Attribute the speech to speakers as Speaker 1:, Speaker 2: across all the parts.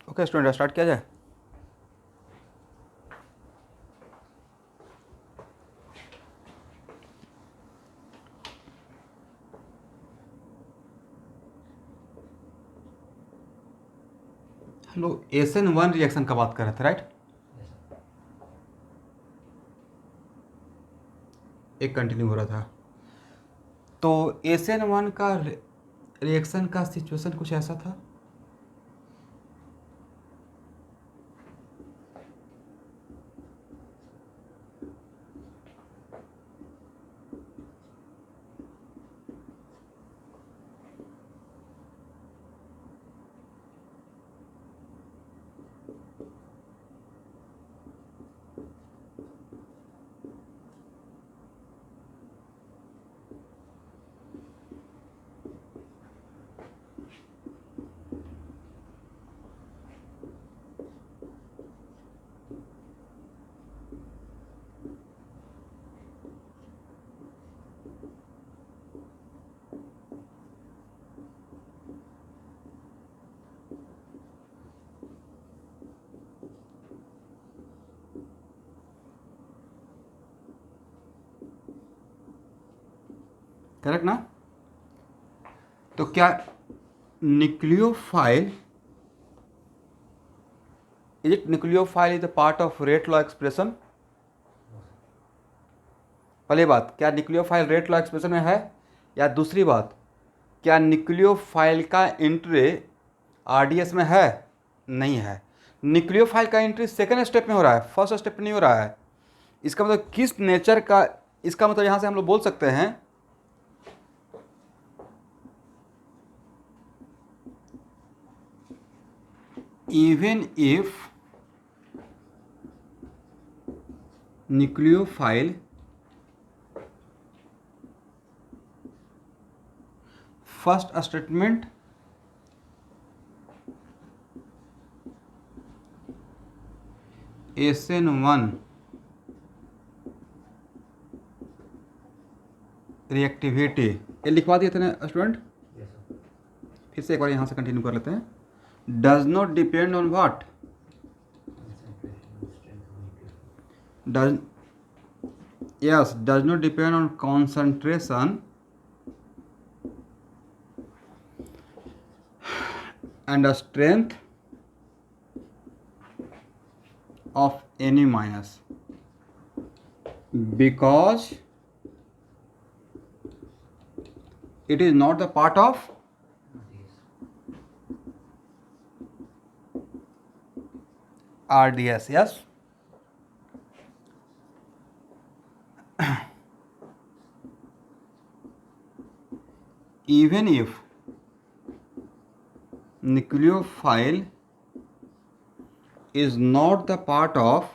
Speaker 1: Okay student, start किया जाए। हम लोग SN1 रिएक्शन का बात कर रहे थे, राइट? एक कंटिन्यू हो रहा था। तो SN1 का रिएक्शन का सिचुएशन कुछ ऐसा था। करेक्ट ना? तो क्या nucleophile is the part of rate law expression? पहली बात, क्या न्यूक्लियोफाइल रेट लॉ एक्सप्रेशन में है? या दूसरी बात, क्या न्यूक्लियोफाइल का एंट्री RDS में है? नहीं है। न्यूक्लियोफाइल का एंट्री सेकेंड स्टेप में हो रहा है, फर्स्ट स्टेप में नहीं हो रहा है। इसका मतलब किस नेचर का, इसका मतलब यहां से हम लोग बोल सकते हैं even if nucleophile first statement SN1 reactivity, ये लिखवा दिए थे ना स्टूडेंट? फिर से एक बार यहाँ से कंटिन्यू कर लेते हैं। Does not depend on what? Does yes, does not depend on concentration and the strength of any minus, because it is not the part of RDS. Yes. Even if nucleophile is not the part of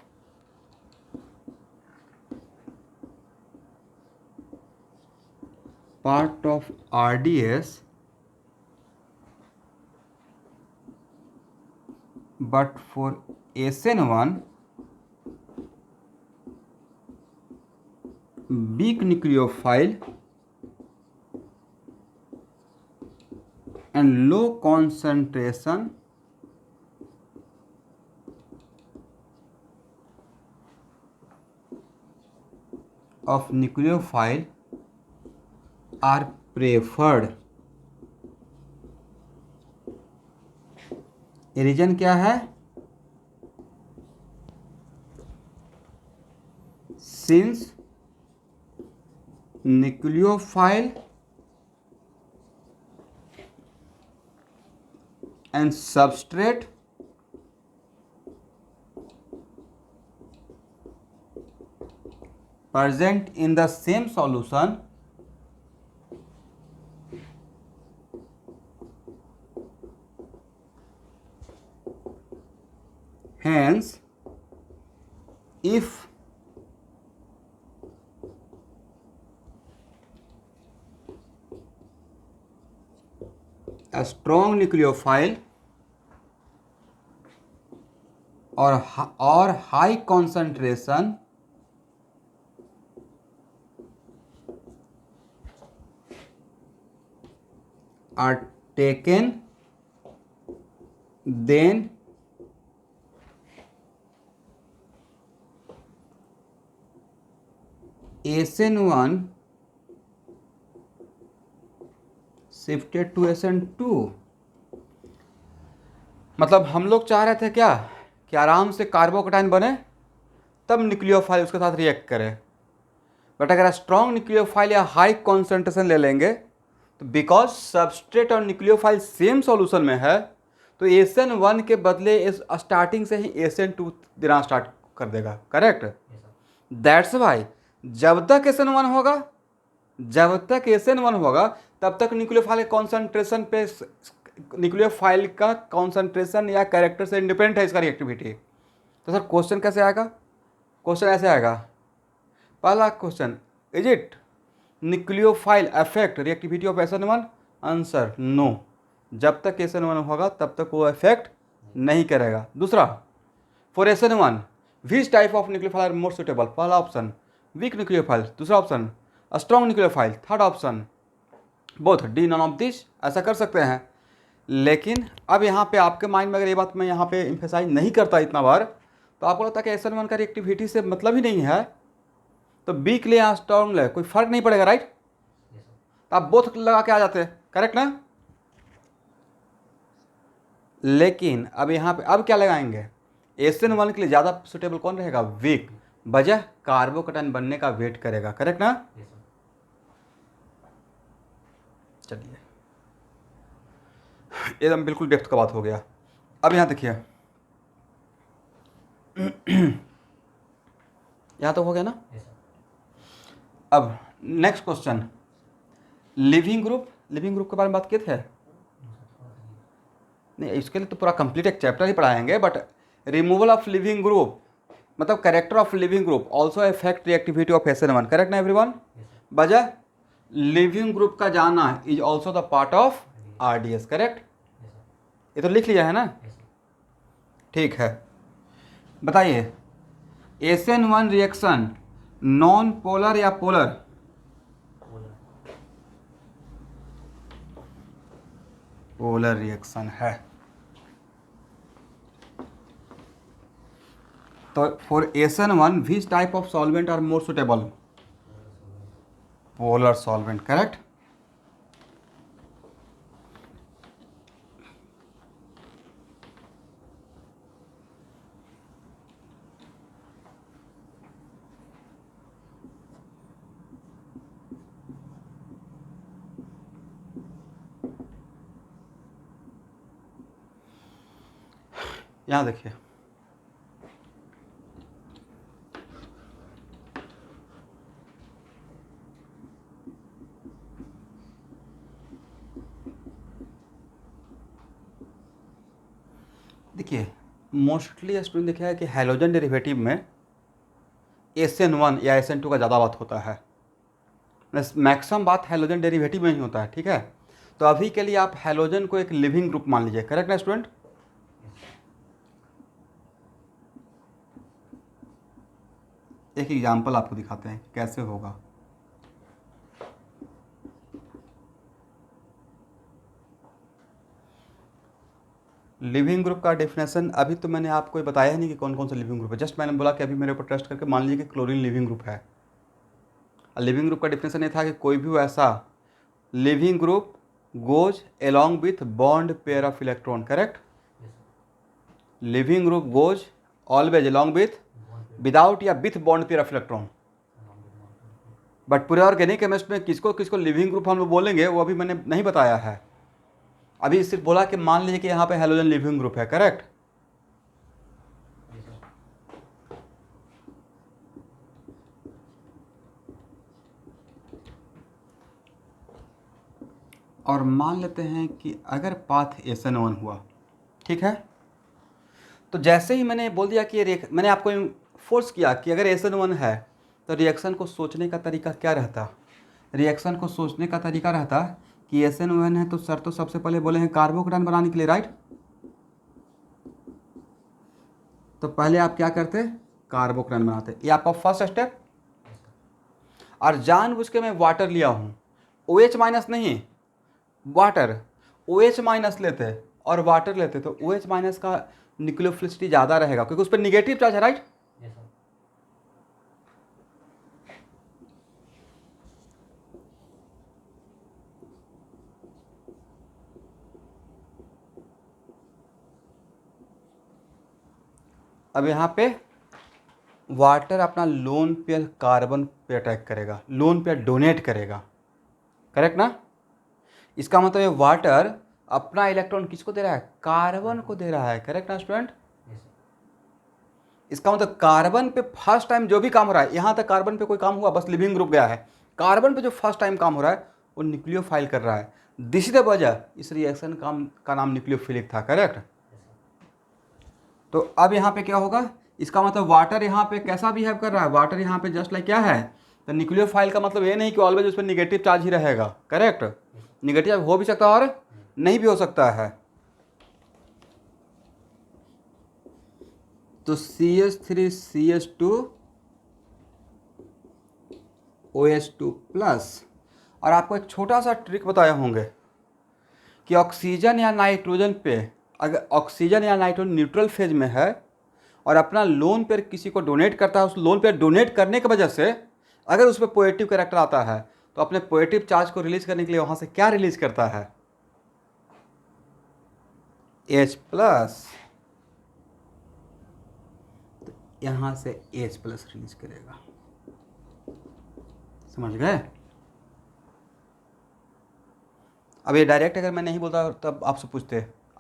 Speaker 1: RDS, but for SN1 big nucleophile and low concentration of nucleophile are preferred. Region क्या है? Since nucleophile and substrate present in the same solution, hence if a strong nucleophile or high concentration are taken, then SN1 shifted to SN2, मतलब हम लोग चाह रहे थे क्या कि आराम से कार्बोकेटाइन बने तब न्यूक्लियोफाइल उसके साथ रिएक्ट करे। बट अगर स्ट्रॉन्ग न्यूक्लियोफाइल या हाई कॉन्सेंट्रेशन ले लेंगे तो बिकॉज सबस्ट्रेट और न्यूक्लियोफाइल सेम सॉल्यूशन में है तो SN1 के बदले इस स्टार्टिंग से ही SN2 देना स्टार्ट कर देगा। करेक्ट। दैट्स वाई जब तक SN1 होगा तब तक न्यूक्लियोफाइल कॉन्सेंट्रेशन पे न्यूक्लियोफाइल का कॉन्सेंट्रेशन या कैरेक्टर से इंडिपेंडेंट है इसका रिएक्टिविटी। तो सर क्वेश्चन कैसे आएगा? क्वेश्चन ऐसे आएगा, पहला question, is it nucleophile affect reactivity of SN1? Answer no, जब तक SN1 होगा तब तक वो अफेक्ट नहीं करेगा। दूसरा, for SN1 which type of nucleophile are more suitable? पहला ऑप्शन वीक न्यूक्लियोफाइल, दूसरा option strong nucleophile, third option both, D none of this. ऐसा कर सकते हैं। लेकिन अब यहाँ पे आपके माइंड में अगर ये बात मैं यहाँ पे इम्फेसाइज नहीं करता इतना बार तो आपको लगता है कि SN1 का रिएक्टिविटी से मतलब ही नहीं है तो बी के लिए यहाँ स्ट्रॉन्ग ले कोई फर्क नहीं पड़ेगा, राइट? तो आप बोथ लगा के आ जाते हैं, करेक्ट ना? लेकिन अब यहाँ पे अब क्या लगाएंगे? SN1 के लिए ज़्यादा सुटेबल कौन रहेगा? वीक, वजह कार्बोकेटाइन बनने का वेट करेगा, करेक्ट ना? चलिए, एकदम बिल्कुल डेप्थ का बात हो गया। अब यहाँ देखिए, यहाँ तो हो गया ना? अब नेक्स्ट क्वेश्चन, लिविंग ग्रुप के बारे में बात किए थे नहीं, इसके लिए तो पूरा कंप्लीट एक चैप्टर ही पढ़ाएंगे। But removal of leaving group मतलब character of leaving group also effect reactivity of SN1, correct ना एवरीवन? वजह लिविंग ग्रुप का जाना is also the part of RDS, correct? ये तो लिख लिया है ना? ठीक है, बताइए SN1 रिएक्शन नॉन पोलर या पोलर? पोलर रिएक्शन है। तो for SN1 which type of solvent are more suitable? Polar solvent, correct? यहाँ देखिए, देखिए मोस्टली स्टूडेंट देखा है कि हैलोजन डेरिवेटिव में SN1 या SN2 का ज़्यादा बात होता है। मैक्सिमम बात हैलोजन डेरिवेटिव में ही होता है, ठीक है? तो अभी के लिए आप हैलोजन को एक लिविंग ग्रुप मान लीजिए, करेक्ट ना स्टूडेंट? एक एग्जाम्पल आपको दिखाते हैं कैसे होगा। लिविंग ग्रुप का डेफिनेशन अभी तो मैंने आपको बताया नहीं कि कौन कौन सा लिविंग ग्रुप है, जस्ट मैंने बोला कि अभी मेरे ऊपर ट्रस्ट करके मान लीजिए कि क्लोरीन लिविंग ग्रुप है। लिविंग ग्रुप का डेफिनेशन ये था कि कोई भी ऐसा leaving group goes along with bond pair of electron, correct? Leaving group goes always along with without या with bond pair of electron. But पूरे ऑर्गेनिक केमिस्ट्री में किसको किसको लिविंग ग्रुप हम लोग बोलेंगे वो अभी मैंने नहीं बताया है। अभी सिर्फ बोला कि मान लीजिए कि यहाँ पे हैलोजन लिविंग ग्रुप है, करेक्ट? और मान लेते हैं कि अगर पाथ SN1 हुआ, ठीक है? तो जैसे ही मैंने बोल दिया कि मैंने आपको फोर्स किया कि अगर SN1 है तो रिएक्शन को सोचने का तरीका क्या रहता? रिएक्शन को सोचने का तरीका रहता कि SN1 है तो सर तो सबसे पहले बोले हैं कार्बोकेटाइन बनाने के लिए, राइट? तो पहले आप क्या करते? कार्बोकेटाइन बनाते। ये आपका फर्स्ट स्टेप। और जानबूझ के मैं वाटर लिया हूँ, OH माइनस नहीं, वाटर। OH माइनस लेते और वाटर लेते तो OH माइनस का न्यूक्लियोफिलिसिटी ज़्यादा रहेगा क्योंकि उस पर निगेटिव चार्ज है, राइट? अब यहाँ पे वाटर अपना लोन पेयर कार्बन पे अटैक करेगा, लोन पेयर डोनेट करेगा, करेक्ट ना। इसका मतलब ये वाटर अपना इलेक्ट्रॉन किसको दे रहा है, कार्बन को दे रहा है, करेक्ट ना स्टूडेंट। इसका मतलब कार्बन पे फर्स्ट टाइम जो भी काम हो रहा है, यहाँ तक कार्बन पे कोई काम हुआ बस लिविंग ग्रुप गया है, कार्बन पे जो फर्स्ट टाइम काम हो रहा है वो न्यूक्लियोफाइल कर रहा है। दिस इज द वजह इस रिएक्शन का नाम न्यूक्लियोफिलिक था, करेक्ट। तो अब यहाँ पे क्या होगा, इसका मतलब वाटर यहाँ पे कैसा बिहेव कर रहा है, वाटर यहाँ पे जस्ट लाइक क्या है, तो न्यूक्लियोफाइल का मतलब ये नहीं कि ऑलवेज उस पर निगेटिव चार्ज ही रहेगा, करेक्ट। निगेटिव हो भी सकता है और नहीं भी हो सकता है। तो CH3CH2 OH2 प्लस। और आपको एक छोटा सा ट्रिक बताए होंगे कि ऑक्सीजन या नाइट्रोजन पे, अगर ऑक्सीजन या नाइट्रोजन न्यूट्रल फेज में है और अपना लोन पेयर किसी को डोनेट करता है, उस लोन पेयर डोनेट करने की वजह से अगर उस पर पॉजिटिव कैरेक्टर आता है तो अपने पॉजिटिव चार्ज को रिलीज करने के लिए वहाँ से क्या रिलीज करता है, H प्लस। तो यहाँ से H प्लस रिलीज करेगा, समझ गए। अब ये डायरेक्ट अगर मैं नहीं बोलता तब आप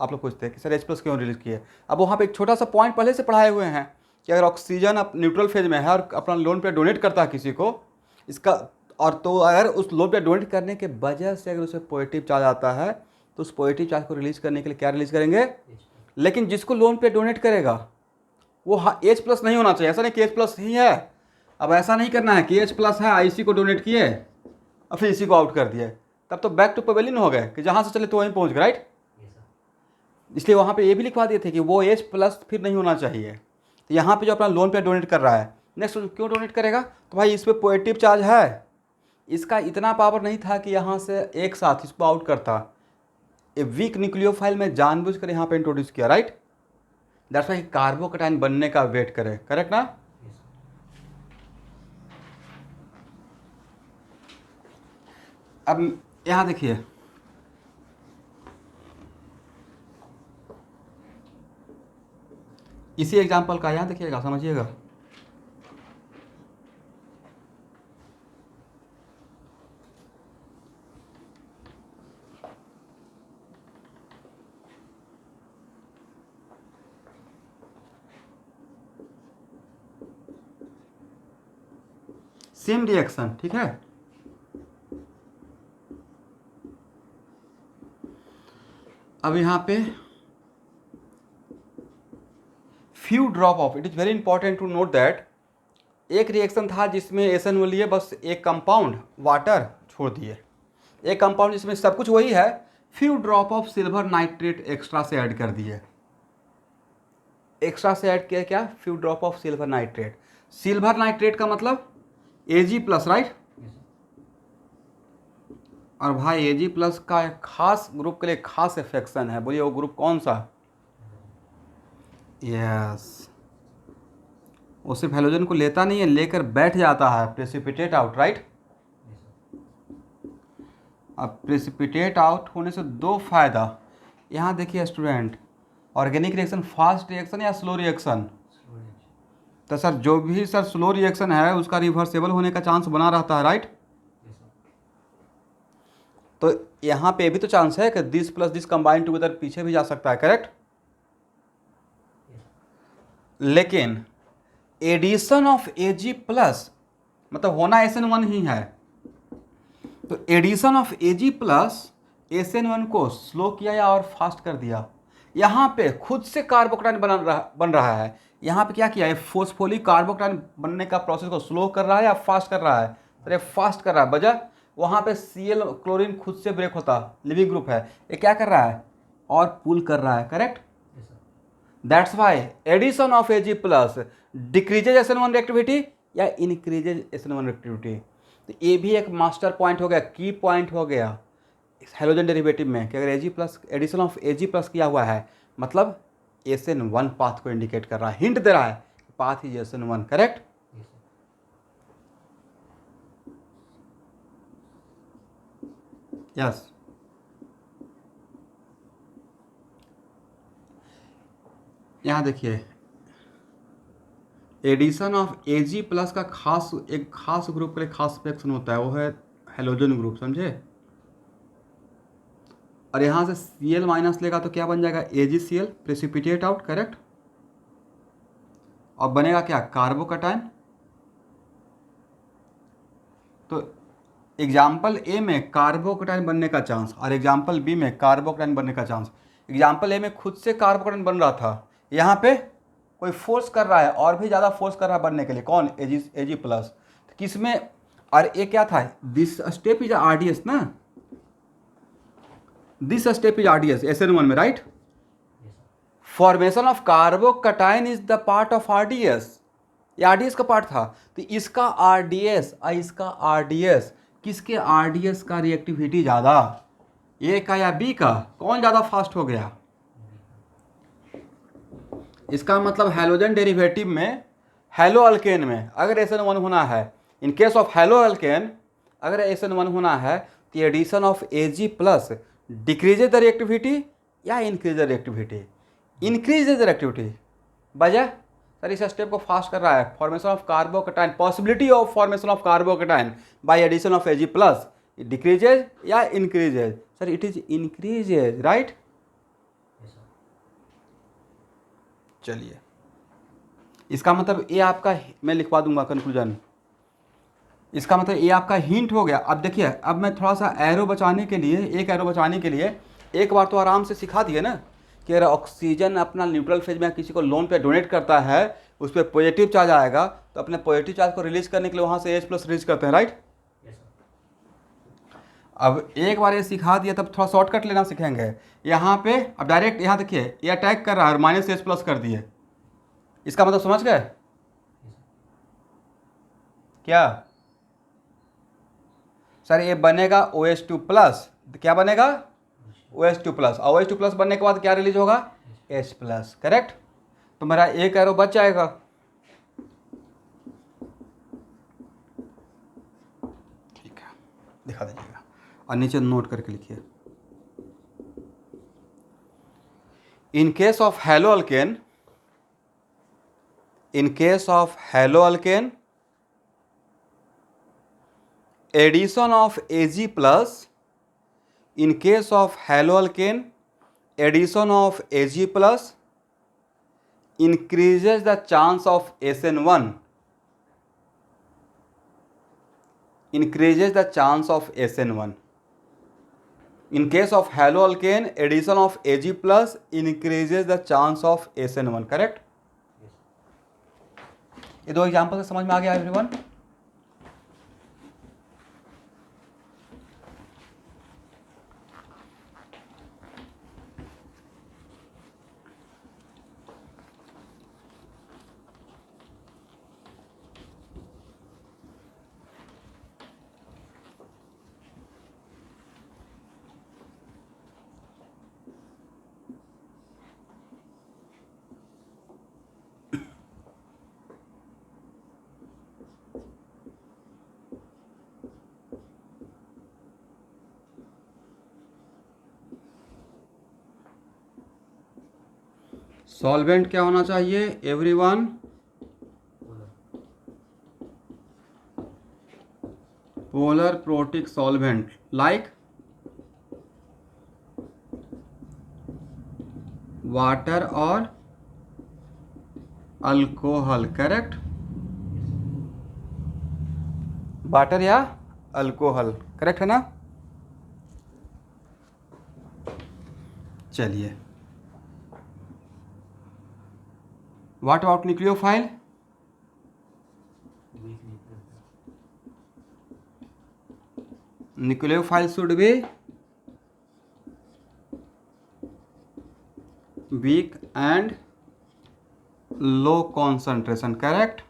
Speaker 1: लोग पूछते कि सर H प्लस क्यों रिलीज किए। अब वहाँ पे एक छोटा सा पॉइंट पहले से पढ़ाए हुए हैं कि अगर ऑक्सीजन अब न्यूट्रल फेज में है और अपना लोन पे डोनेट करता है किसी को, इसका और तो अगर उस लोन पे डोनेट करने के वजह से अगर उसे पॉजिटिव चार्ज आता है तो उस पॉजिटिव चार्ज को रिलीज करने के लिए क्या रिलीज करेंगे। लेकिन जिसको लोन पे डोनेट करेगा वो H प्लस नहीं होना चाहिए, ऐसा नहीं कि H प्लस ही है। अब ऐसा नहीं करना है कि H प्लस है, इसी को डोनेट किए और फिर इसी को आउट कर दिए, तब तो बैक टू पवेलियन हो गए कि जहाँ से चले तो वहीं पहुँच गए, राइट। इसलिए वहाँ पे ये भी लिखवा दिए थे कि वो H प्लस फिर नहीं होना चाहिए। तो यहाँ पे जो अपना लोन पे डोनेट कर रहा है, नेक्स्ट क्यों डोनेट करेगा, तो भाई इस पर पॉजिटिव चार्ज है, इसका इतना पावर नहीं था कि यहाँ से एक साथ इसको आउट करता। ए वीक न्यूक्लियोफाइल में जानबूझकर यहाँ पे इंट्रोड्यूस किया, राइट। दैट्स वाई कार्बोकैटायन बनने का वेट करे, करेक्ट ना। अब यहाँ देखिए, इसी एग्जांपल का यहाँ देखिएगा, समझिएगा। सेम रिएक्शन, ठीक है। अब यहाँ पे few drop off, it is very important to note that एक रिएक्शन था जिसमें SN लिए बस एक कंपाउंड वाटर छोड़ दिए, एक कंपाउंड जिसमें सब कुछ वही है, few drop of silver nitrate extra से ऐड कर दिए। एक्स्ट्रा से ऐड किया क्या, few drop of silver nitrate. Silver nitrate का मतलब Ag प्लस, राइट। और भाई Ag प्लस का एक खास ग्रुप के लिए खास इफेक्शन है, बोलिए वो ग्रुप कौन सा। यस, वो सिर्फ हेलोजन को लेता नहीं है, लेकर बैठ जाता है, प्रेसिपिटेट आउट, राइट। अब प्रेसिपिटेट आउट होने से दो फायदा, यहाँ देखिए student, organic reaction fast reaction या स्लो रिएक्शन। तो सर जो भी सर स्लो रिएक्शन है उसका रिवर्सेबल होने का चांस बना रहता है, राइट। तो यहाँ पे भी तो चांस है कि this plus this combine together पीछे भी जा सकता है, करेक्ट। लेकिन एडिशन ऑफ Ag प्लस मतलब होना SN1 ही है, तो addition of Ag plus SN1 को स्लो किया या और फास्ट कर दिया। यहाँ पे खुद से कार्बोकैटायन बन रहा है, यहाँ पे क्या किया है, फोस्फोलिक कार्बोकैटायन बनने का प्रोसेस को स्लो कर रहा है या फास्ट कर रहा है, अरे फास्ट कर रहा है। वजह वहाँ पे Cl क्लोरीन खुद से ब्रेक होता, लिविंग ग्रुप है, ये क्या कर रहा है और पुल कर रहा है, correct. That's why addition of Ag plus decreases SN1 reactivity या इंक्रीजेज SN1 रिएक्टिविटी। तो ये भी एक मास्टर पॉइंट हो गया, की पॉइंट हो गया हेलोजन डेरिवेटिव में कि अगर Ag plus addition of Ag plus किया हुआ है मतलब SN1 पाथ को इंडिकेट कर रहा है, हिंट दे रहा है path is SN1, correct. Yes, यहाँ देखिए एडिशन ऑफ Ag प्लस का एक खास ग्रुप के लिए खास रिएक्शन होता है, वो है हेलोजन ग्रुप, समझे। और यहाँ से Cl माइनस लेगा तो क्या बन जाएगा, AgCl, प्रेसिपिटेट आउट, करेक्ट। और बनेगा क्या, कार्बोकटायन। तो एग्जाम्पल ए में कार्बोकटायन बनने का चांस और एग्जाम्पल बी में कार्बोकटायन बनने का चांस। एग्जाम्पल ए में खुद से कार्बोकटायन बन रहा था, यहाँ पे कोई फोर्स कर रहा है और भी ज़्यादा फोर्स कर रहा है बनने के लिए, कौन, Ag प्लस। तो किस में, और ये क्या था, दिस स्टेप इज RDS ना, this step is RDS SN1 में, right. Formation of carbocation is the part of RDS, ये RDS का पार्ट था। तो इसका RDS और इसका RDS, किसके RDS का रिएक्टिविटी ज़्यादा, ए का या बी का, कौन ज़्यादा फास्ट हो गया। इसका मतलब हैलोजन डेरिवेटिव में, हैलो अल्केन में अगर SN1 होना है, in case of halo alkane अगर SN1 होना है, तो addition of Ag plus decreases the reactivity या increase the reactivity, increase the reactivity. वजह, सर इस स्टेप को फास्ट कर रहा है, formation of carbocation, possibility of formation of carbocation by addition of Ag plus decreases या increases, sir it is increases, right. चलिए, इसका मतलब ये आपका, मैं लिखवा दूंगा कंक्लूजन, इसका मतलब ये आपका हिंट हो गया। अब देखिए, अब मैं थोड़ा सा एरो बचाने के लिए, एक एरो बचाने के लिए, एक बार तो आराम से सिखा दिए ना कि अगर ऑक्सीजन अपना न्यूट्रल फेज में किसी को लोन पे डोनेट करता है, उस पर पॉजिटिव चार्ज आएगा, तो अपने पॉजिटिव चार्ज को रिलीज करने के लिए वहाँ से H प्लस रिलीज करते हैं, राइट। अब एक बार ये सिखा दिया, तब थोड़ा शॉर्टकट लेना सीखेंगे। यहाँ पे अब डायरेक्ट यहाँ देखिए, ये अटैक कर रहा है और माइनस H प्लस कर दिए, इसका मतलब समझ गए क्या, सर ये बनेगा OH2 प्लस, क्या बनेगा, OH2 प्लस, और OH2 प्लस बनने के बाद क्या रिलीज होगा, H प्लस, करेक्ट। तो मेरा एक एरो बच जाएगा। ठीक है, दिखा दीजिएगा और नीचे नोट करके लिखिए। इन case of halo alkane, in case of haloalkane, addition of Ag plus, in case of haloalkane, addition of Ag plus increases the chance of SN1, increases the chance of SN1. In case of haloalkane, addition of Ag plus increases the chance of SN1, correct। ये दो example से समझ में आ गया everyone. Solvent क्या होना चाहिए everyone, polar protic solvent like water और अल्कोहल, करेक्ट, वाटर या अल्कोहल, करेक्ट है ना। चलिए, what about nucleophile, nucleophile should be weak and low concentration, correct।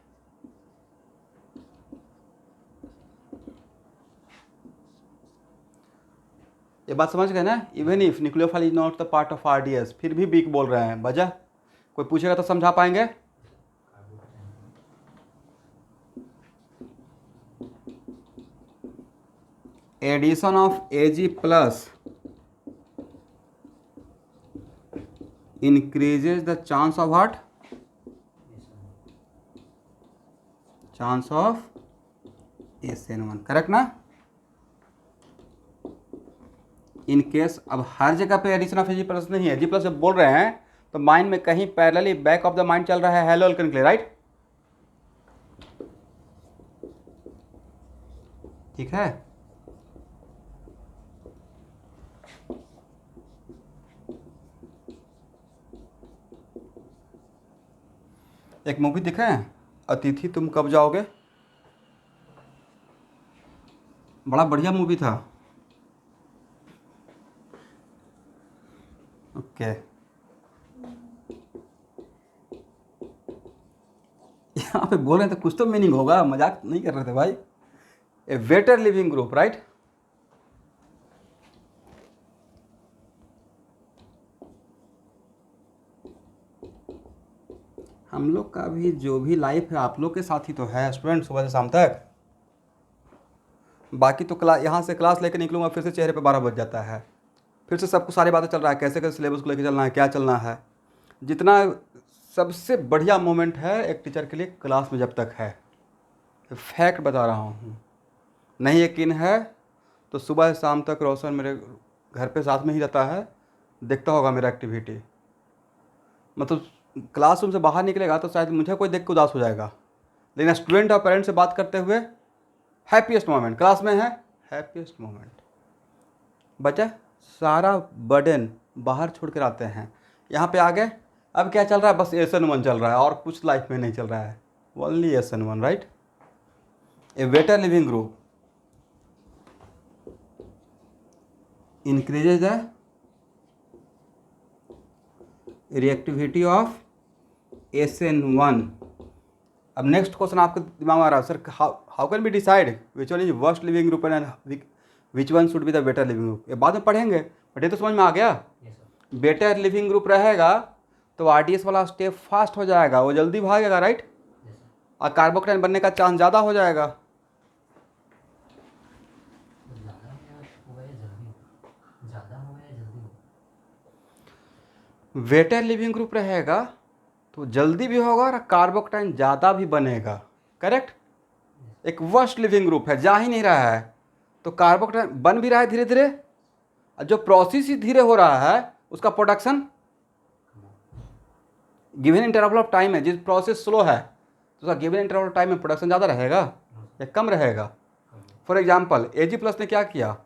Speaker 1: ये बात समझ गए ना, even if nucleophile is not the part of RDS, फिर भी वीक बोल रहे हैं, वजह कोई पूछेगा तो समझा पाएंगे। Addition of Ag plus increases the chance of what, chance of SN1, correct ना। इन केस अब हर जगह पे एडिशन ऑफ Ag प्लस नहीं है, Ag प्लस जब बोल रहे हैं तो माइंड में कहीं parallelly back of the mind चल रहा है हेलो अल्केन के लिए, राइट। ठीक है, एक मूवी दिखे हैं अतिथि तुम कब जाओगे, बड़ा बढ़िया मूवी था। ओके, यहाँ पे बोल रहे हैं तो कुछ तो मीनिंग होगा, मजाक नहीं कर रहे थे भाई। A better leaving group, right. हम लोग का भी जो भी लाइफ है आप लोग के साथ ही तो है स्टूडेंट, सुबह से शाम तक। बाकी तो क्लास, यहाँ से क्लास लेकर निकलूँगा फिर से चेहरे पे 12 बज जाता है, फिर से सबको सारी बातें चल रहा है, कैसे कैसे सिलेबस को लेकर चलना है, क्या चलना है। जितना सबसे बढ़िया मोमेंट है एक टीचर के लिए क्लास में जब तक है, फैक्ट बता रहा हूँ। नहीं यकीन है तो सुबह से शाम तक रोशन मेरे घर पे साथ में ही रहता है, देखता होगा मेरा एक्टिविटी। मतलब क्लासरूम से बाहर निकलेगा तो शायद मुझे कोई देख के उदास हो जाएगा, लेकिन स्टूडेंट और पेरेंट्स से बात करते हुए हैप्पीएस्ट मोमेंट क्लास में है, हैप्पीएस्ट मोमेंट। बच्चे सारा बर्डन बाहर छोड़ कर आते हैं, यहाँ पे आ गए। अब क्या चल रहा है, बस SN1 चल रहा है और कुछ लाइफ में नहीं चल रहा है, only SN1, right. A better leaving group increases the reactivity of SN1। अब नेक्स्ट क्वेश्चन आपके दिमाग में आ रहा है, sir how can be decide which one is worst leaving group and which one should be the better leaving group. ये बाद में पढ़ेंगे, बट ये तो समझ में आ गया। बेटर लिविंग ग्रुप रहेगा तो RDS वाला स्टेप फास्ट हो जाएगा, वो जल्दी भागेगा, राइट। और कार्बोकेटाइन बनने का चांस ज़्यादा हो जाएगा। बेटर लिविंग ग्रुप रहेगा तो जल्दी भी होगा और कार्बोकेटाइन ज़्यादा भी बनेगा, करेक्ट। एक वर्स्ट लिविंग ग्रुप है, जा ही नहीं रहा है, तो कार्बोकेटाइन बन भी रहा है धीरे धीरे, जो प्रोसेस ही धीरे हो रहा है उसका production given interval of time है। जिस प्रोसेस स्लो है तो उसका गिवन इंटरवल ऑफ टाइम में प्रोडक्शन ज़्यादा रहेगा या कम रहेगा। फॉर एग्जाम्पल Ag प्लस ने क्या किया,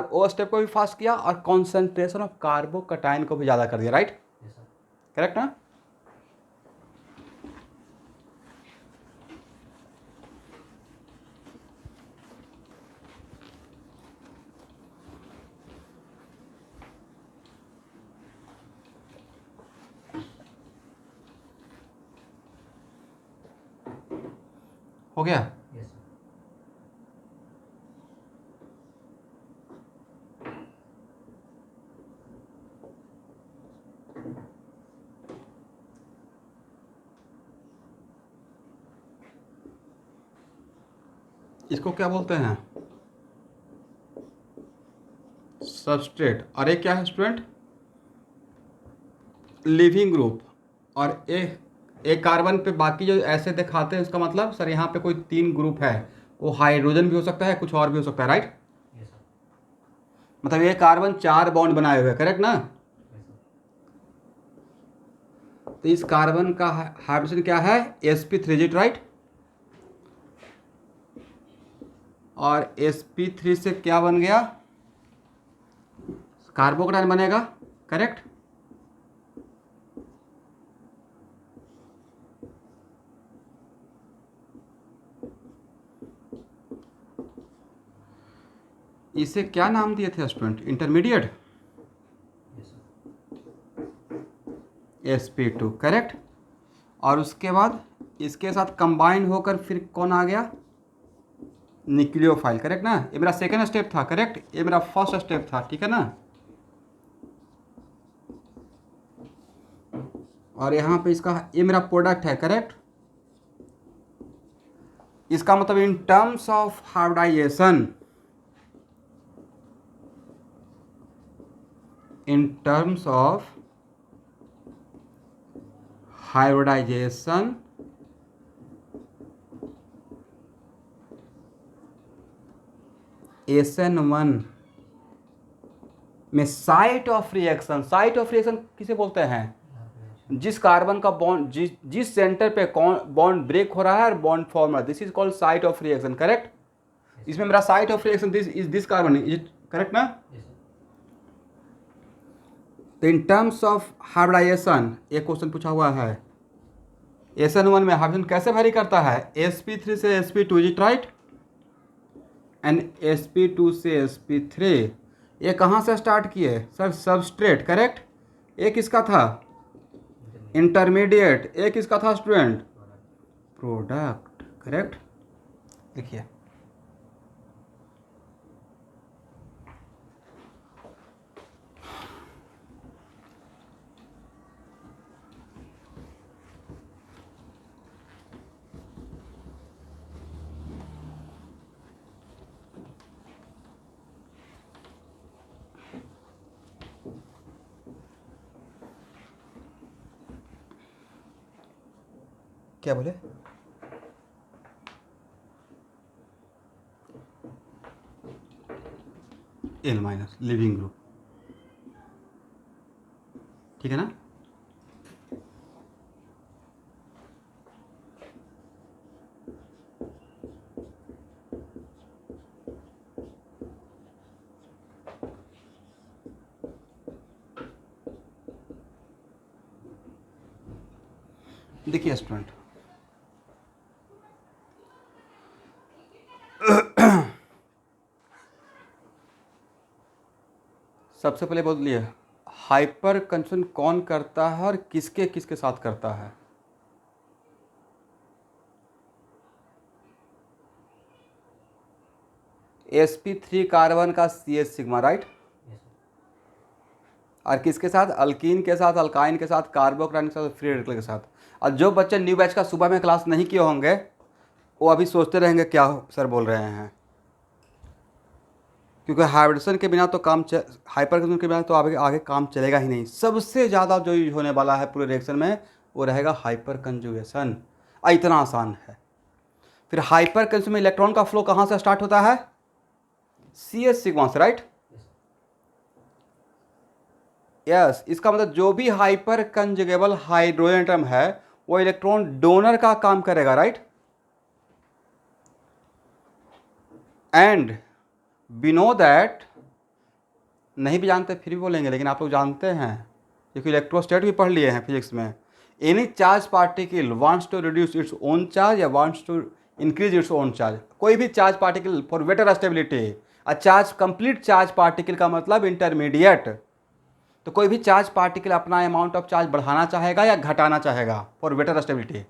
Speaker 1: ओ स्टेप को भी फास्ट किया और कॉन्सेंट्रेशन ऑफ कार्बोकेटाइन को भी ज़्यादा कर दिया, राइट। करेक्ट ना। हो गया। इसको क्या बोलते हैं, सबस्ट्रेट। और एक क्या है स्टूडेंट, लिविंग ग्रुप। और एक कार्बन पे बाकी जो ऐसे दिखाते हैं उसका मतलब सर यहाँ पे कोई 3 ग्रुप है, वो हाइड्रोजन भी हो सकता है, कुछ और भी हो सकता है, राइट। मतलब एक कार्बन 4 बॉन्ड बनाए हुए, करेक्ट ना। तो इस कार्बन का हाइड्रोजन क्या है, sp3, राइट। और sp3 से क्या बन गया, कार्बोकेटाइन बनेगा, करेक्ट। इसे क्या नाम दिए थे स्टूडेंट, इंटरमीडिएट, sp2, करेक्ट। और उसके बाद इसके साथ कंबाइन होकर फिर कौन आ गया, न्यूक्लियोफाइल, करेक्ट ना। ये मेरा सेकंड स्टेप था, करेक्ट, ये मेरा फर्स्ट स्टेप था, ठीक है ना। और यहाँ पे इसका ये मेरा प्रोडक्ट है, करेक्ट। इसका मतलब in terms of hybridisation, in terms of hybridisation SN1 में साइट ऑफ रिएक्शन किसे बोलते हैं? जिस कार्बन का बॉन्ड जिस सेंटर पे बॉन्ड ब्रेक हो रहा है और बॉन्ड फॉर्म रहा है, this is called site of reaction, correct? इसमें मेरा site of reaction this carbon, is it correct ना? तो इन टर्म्स ऑफ हाइब्रिडाइजेशन एक क्वेश्चन पूछा हुआ है, SN1 में हाइब्रिडेशन कैसे वेरी करता है? sp3 से sp2, is it right? And sp2 से sp3 ये कहाँ से स्टार्ट किए सर? Substrate, correct? एक किसका था? इंटरमीडिएट। एक किसका था स्टूडेंट? Product, correct? देखिए क्या बोले? L माइनस लिविंग ग्रुप, ठीक है ना? देखिए स्टूडेंट, सबसे पहले बोल लिए हाइपर कंजम्पशन कौन करता है और किसके किसके साथ करता है? sp3 कार्बन का CH सिग्मा, राइट? और किसके साथ? अल्कीन के साथ, अल्काइन के साथ, कार्बोक्राइन के साथ, फ्री रेडिकल के साथ। और जो बच्चे न्यू बैच का सुबह में क्लास नहीं किए होंगे वो अभी सोचते रहेंगे क्या सर बोल रहे हैं, क्योंकि हाइब्रिडेशन के बिना तो हाइपर कंजम्पशन के बिना तो आगे काम चलेगा ही नहीं। सबसे ज़्यादा जो यूज होने वाला है पूरे रिएक्शन में वो रहेगा हाइपर कंजुगेशन। इतना आसान है। फिर हाइपर कंजम्पशन में इलेक्ट्रॉन का फ्लो कहाँ से स्टार्ट होता है? CH सिग्मा से, राइट? यस, इसका मतलब जो भी हाइपर कंजुगेबल हाइड्रोजन एटम है वो इलेक्ट्रॉन डोनर का काम करेगा, right? And we know that, नहीं भी जानते फिर भी बोलेंगे, लेकिन आप लोग जानते हैं क्योंकि इलेक्ट्रोस्टैट भी पढ़ लिए हैं फिजिक्स में। Any charge particle wants to reduce its own charge या wants to increase its own charge. कोई भी charge particle for better stability, a charge complete charge particle का मतलब इंटरमीडिएट। तो कोई भी चार्ज पार्टिकल अपना अमाउंट ऑफ चार्ज बढ़ाना चाहेगा या घटाना चाहेगा फॉर बेटर स्टेबिलिटी?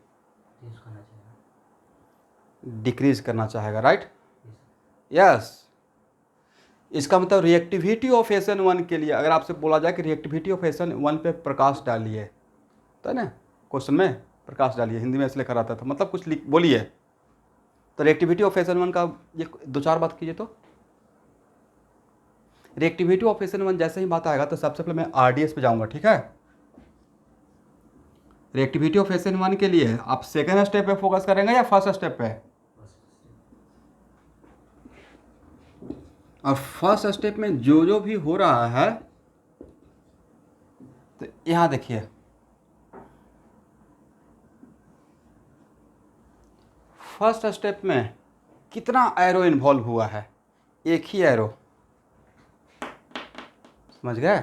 Speaker 1: डिक्रीज करना चाहेगा, राइट? यस। इसका मतलब रिएक्टिविटी ऑफ SN1 के लिए अगर आपसे बोला जाए कि रिएक्टिविटी ऑफ SN1 पे प्रकाश डालिए, तो ना क्वेश्चन में प्रकाश डालिए, हिंदी में इसलिए कर रहा था, मतलब कुछ बोलिए, तो रिएक्टिविटी ऑफ SN1 का ये 2-4 बात कीजिए। तो रिएक्टिविटी ऑफ SN1 जैसे ही बात आएगा तो सबसे पहले मैं RDS पे जाऊंगा, ठीक है? रिएक्टिविटी ऑफ SN1 के लिए आप सेकेंड स्टेप पे फोकस करेंगे या फर्स्ट स्टेप पे? और फर्स्ट स्टेप में जो भी हो रहा है तो यहां देखिए, फर्स्ट स्टेप में कितना एरो इन्वॉल्व हुआ है? एक ही एरो, समझ गए?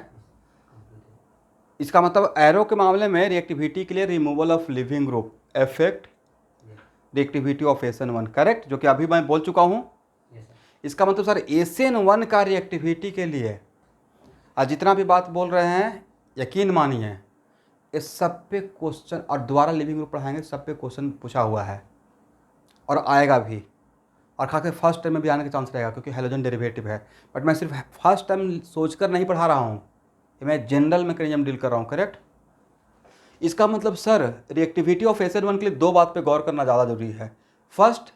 Speaker 1: इसका मतलब एरो के मामले में रिएक्टिविटी के लिए removal of leaving group effect reactivity of SN1, correct? जो कि अभी मैं बोल चुका हूं। इसका मतलब सर SN1 का रिएक्टिविटी के लिए आज जितना भी बात बोल रहे हैं यकीन मानिए इस सब पे क्वेश्चन, और दोबारा लिविंग ग्रुप पढ़ाएंगे, सब पे क्वेश्चन पूछा हुआ है और आएगा भी, और खासकर फर्स्ट टाइम में भी आने का चांस रहेगा क्योंकि हैलोजन डेरिवेटिव है। बट मैं सिर्फ फर्स्ट टाइम सोचकर नहीं पढ़ा रहा हूँ, मैं जनरल मैकेनिज्म डील कर रहा हूँ, करेक्ट? इसका मतलब सर रिएक्टिविटी ऑफ SN1 के लिए 2 बात पे गौर करना ज़्यादा जरूरी है। First,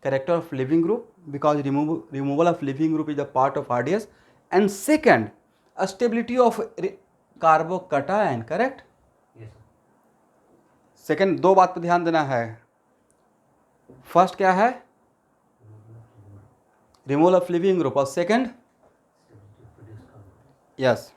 Speaker 1: character of leaving group because removal of leaving group is a part of RDS, and second stability of carbocation, correct? Second 2 बात पे ध्यान देना है। फर्स्ट क्या है? रिमूवल ऑफ लिविंग ग्रुप, और सेकंड यस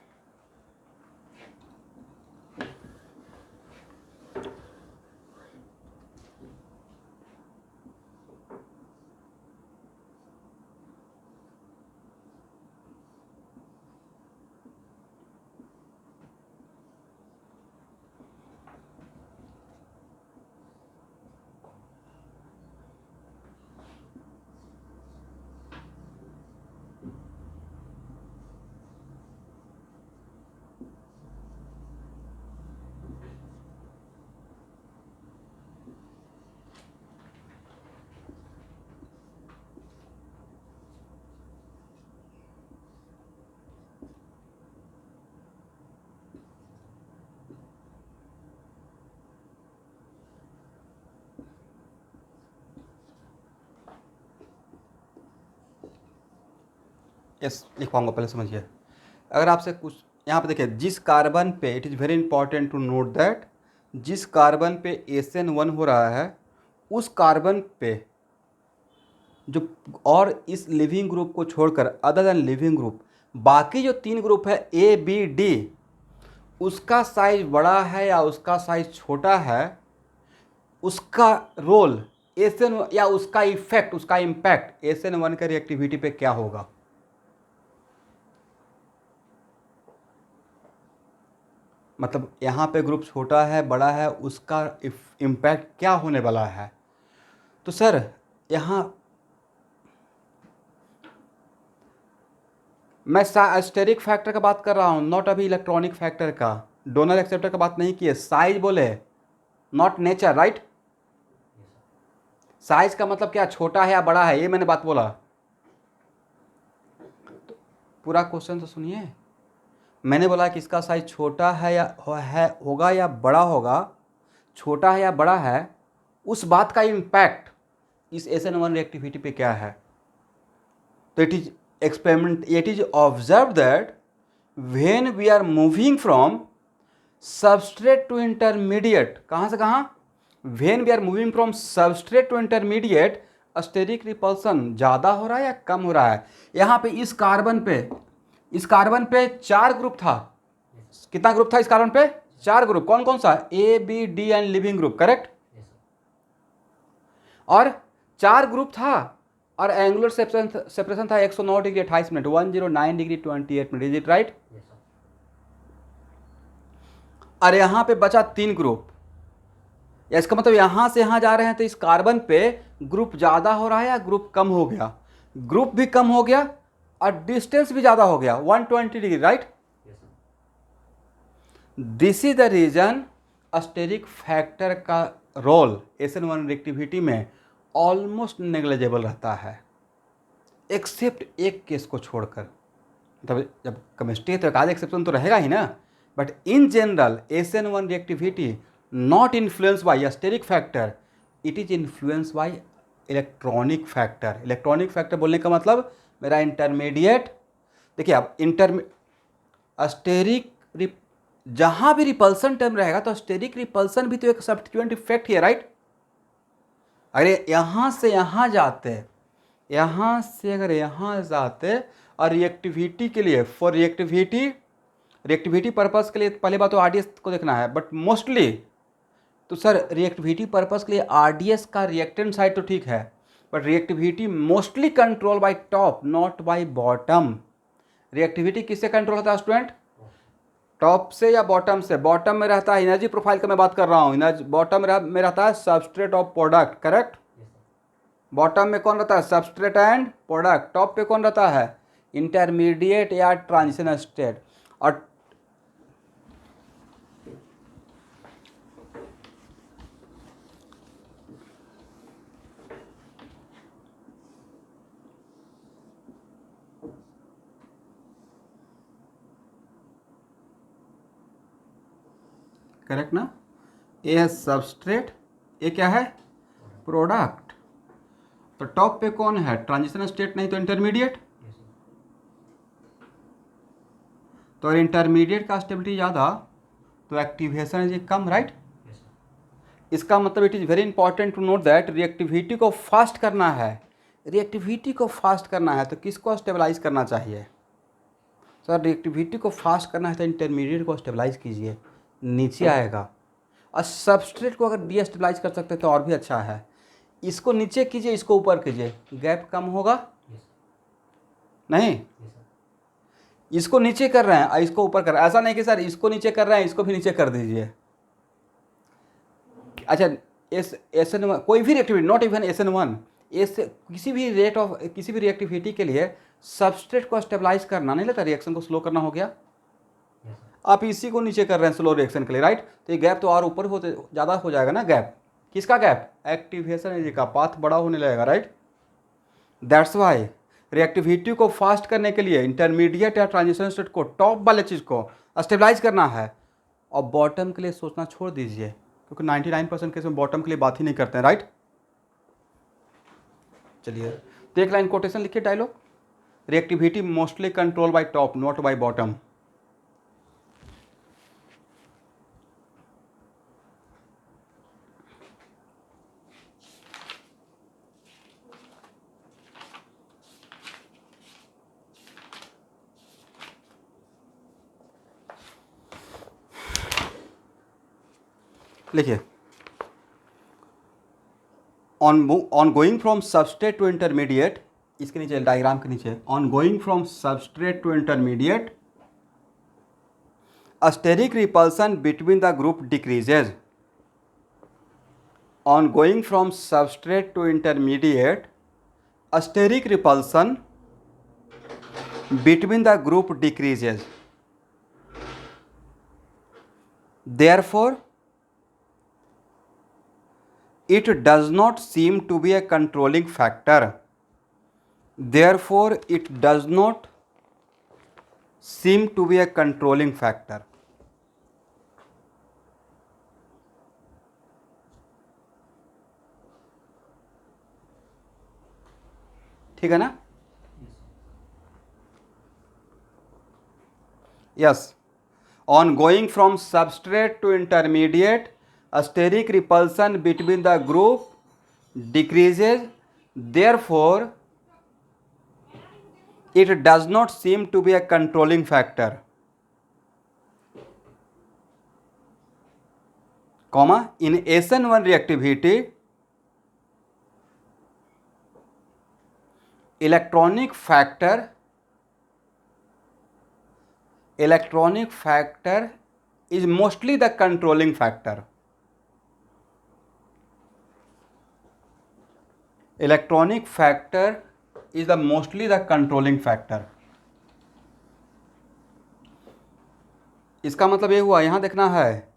Speaker 1: यस लिख पाऊंगा, पहले समझिए। अगर आपसे कुछ यहाँ पे देखिए, जिस कार्बन पे, it is very important to note that, जिस कार्बन पे SN1 हो रहा है उस कार्बन पे जो, और इस लिविंग ग्रुप को छोड़कर अदर देन लिविंग ग्रुप बाकी जो 3 ग्रुप है ABD, उसका साइज बड़ा है या उसका साइज छोटा है, उसका रोल SN या उसका इफेक्ट, उसका इम्पैक्ट SN1 के रिएक्टिविटी पे क्या होगा। मतलब यहाँ पे ग्रुप छोटा है बड़ा है, उसका इम्पैक्ट क्या होने वाला है। तो सर यहाँ मैं स्टेरिक फैक्टर का बात कर रहा हूँ, नॉट अभी इलेक्ट्रॉनिक फैक्टर का, डोनर एक्सेप्टर का बात नहीं की है। साइज बोले, नॉट नेचर, राइट। साइज का मतलब क्या, छोटा है या बड़ा है, ये मैंने बात बोला। तो पूरा क्वेश्चन तो सुनिए, मैंने बोला कि इसका साइज छोटा है या होगा या बड़ा होगा, छोटा है या बड़ा है, उस बात का इम्पैक्ट इस SN1 रिएक्टिविटी पे क्या है। तो it is experiment, it is observe that when we are moving from substrate to intermediate, कहाँ से कहाँ, when we are moving from substrate to intermediate, steric repulsion ज़्यादा हो रहा है या कम हो रहा है। यहाँ पे इस कार्बन पे 4 ग्रुप था। कितना ग्रुप था इस कार्बन पे, 4 ग्रुप। कौन कौन सा, ABD and leaving group, correct. और 4 ग्रुप था और एंगुलर सेपरेशन था 109 degree 28 minute, 109 degree 28 minute, is it right. और यहाँ पे बचा 3 ग्रुप, इसका मतलब यहाँ से यहाँ जा रहे हैं तो इस कार्बन पे ग्रुप ज़्यादा हो रहा है या ग्रुप कम हो गया, ग्रुप भी कम हो गया और डिस्टेंस भी ज़्यादा हो गया, 120 degree, right. This is the reason steric factor का रोल SN1 रिएक्टिविटी में ऑलमोस्ट नेग्लिजिबल रहता है, एक्सेप्ट एक केस को छोड़कर। मतलब जब केमिस्ट्री है तो एक आध एक्सेप्शन तो रहेगा ही ना, but in general SN1 reactivity not influence by steric factor, it is influence by electronic factor. Electronic factor बोलने का मतलब मेरा इंटरमीडिएट, देखिए अब स्टेरिक जहाँ भी रिपल्सन टर्म रहेगा तो स्टेरिक रिपल्सन भी तो एक सब्स्टिट्यूएंट इफेक्ट है, राइट। अरे यहाँ से यहाँ जाते, यहाँ से अगर यहाँ जाते और रिएक्टिविटी के लिए, फॉर रिएक्टिविटी पर्पस के लिए पहले बात तो RDS को देखना है, बट मोस्टली तो सर रिएक्टिविटी पर्पस के लिए RDS का रिएक्टेंट साइड तो ठीक है, but reactivity mostly control by top not by bottom. Reactivity किससे कंट्रोल होता है स्टूडेंट, टॉप से या बॉटम से। बॉटम में रहता है, एनर्जी प्रोफाइल का मैं बात कर रहा हूँ, एनर्जी बॉटम में रहता है substrate of product, correct. Bottom में कौन रहता है, सबस्ट्रेट एंड प्रोडक्ट। टॉप पे कौन रहता है, इंटरमीडिएट या ट्रांजिशन स्टेट। और करेक्ट ना, ए है सबस्ट्रेट, ए क्या है, प्रोडक्ट। तो टॉप पे कौन है, ट्रांजिशन स्टेट नहीं तो इंटरमीडिएट। तो अगर इंटरमीडिएट का स्टेबिलिटी ज़्यादा तो एक्टिवेशन इज कम, राइट। इसका मतलब it is very important to note that reactivity को फास्ट करना है, रिएक्टिविटी को फास्ट करना है तो किसको स्टेबलाइज करना चाहिए सर? रिएक्टिविटी को फास्ट करना है तो इंटरमीडिएट को स्टेबलाइज कीजिए, नीचे आएगा। और सबस्ट्रेट को अगर डीस्टेबलाइज कर सकते तो और भी अच्छा है। इसको नीचे कीजिए, इसको ऊपर कीजिए, गैप कम होगा नहीं? इसको नीचे कर रहे हैं और इसको ऊपर कर रहे हैं, ऐसा नहीं कि सर इसको नीचे कर रहे हैं इसको भी नीचे कर दीजिए। अच्छा, SN1 कोई भी रिएक्टिविटी, नॉट इवन SN1, किसी भी रेट ऑफ किसी भी रिएक्टिविटी के लिए सबस्ट्रेट को स्टेबलाइज करना नहीं लगता, रिएक्शन को स्लो करना हो गया। आप इसी को नीचे कर रहे हैं स्लो रिएक्शन के लिए, राइट? तो ये गैप तो और ऊपर होते ज़्यादा हो जाएगा ना। गैप किसका? गैप एक्टिवेशन एनर्जी का, पाथ बड़ा होने लगेगा, राइट? दैट्स वाई रिएक्टिविटी को फास्ट करने के लिए इंटरमीडिएट या ट्रांजिशन स्टेट को, टॉप वाले चीज़ को स्टेबलाइज करना है। और बॉटम के लिए सोचना छोड़ दीजिए, क्योंकि 99% केस में बॉटम के लिए बात ही नहीं करते हैं, राइट? चलिए तो एक लाइन कोटेशन लिखिए, dialogue. Reactivity mostly control by top, not by bottom. लिखिए, on going from substrate to intermediate, इसके नीचे डायग्राम के नीचे, on going from substrate to intermediate steric repulsion between the group decreases. On going from substrate to intermediate steric repulsion between the group decreases, therefore it does not seem to be a controlling factor. Therefore it does not seem to be a controlling factor. ठीक है ना? Yes. On going from substrate to intermediate, steric repulsion between the group decreases. Therefore, it does not seem to be a controlling factor. Comma, in SN1 reactivity, electronic factor is mostly the controlling factor. Electronic factor is the mostly the controlling factor. इसका मतलब ये हुआ, यहां देखना है।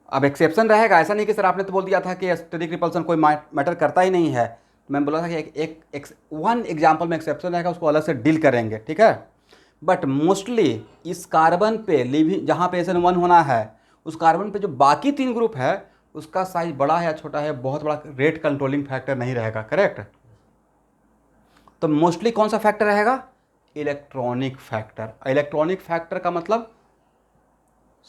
Speaker 1: अब exception रहेगा, ऐसा नहीं कि सर आपने तो बोल दिया था कि स्टेरिक रिपल्सन कोई मैटर करता ही नहीं है। मैं बोला था कि एक वन एग्जाम्पल में एक्सेप्शन रहेगा, उसको अलग से डील करेंगे, ठीक है? बट मोस्टली इस कार्बन पे लिविंग, जहाँ पे SN1 होना है, उस कार्बन पे जो बाकी 3 ग्रुप है उसका साइज बड़ा है या छोटा है, बहुत बड़ा रेट कंट्रोलिंग फैक्टर नहीं रहेगा, करेक्ट? तो मोस्टली कौन सा फैक्टर रहेगा? Electronic factor. इलेक्ट्रॉनिक फैक्टर का मतलब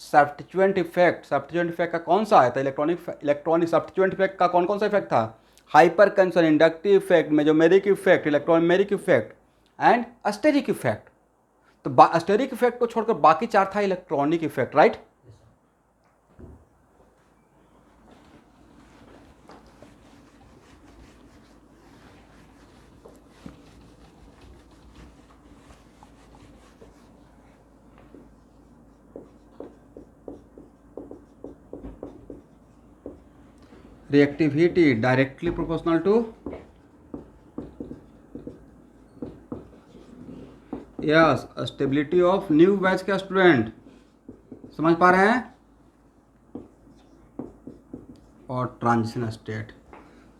Speaker 1: सब्स्टिट्यूएंट इफेक्ट। सब्स्टिट्यूएंट इफेक्ट का कौन सा है? तो इलेक्ट्रॉनिक सब्स्टिट्यूएंट इफेक्ट का कौन कौन सा इफेक्ट था? Hyperconjugation, inductive effect, mesomeric effect, electromeric effect and steric effect. तो स्टेरिक इफेक्ट को छोड़कर बाकी 4 था electronic effect, right? reactivity directly proportional to yes stability of new batch का स्टूडेंट। समझ पा रहे हैं? और ट्रांजिशन स्टेट।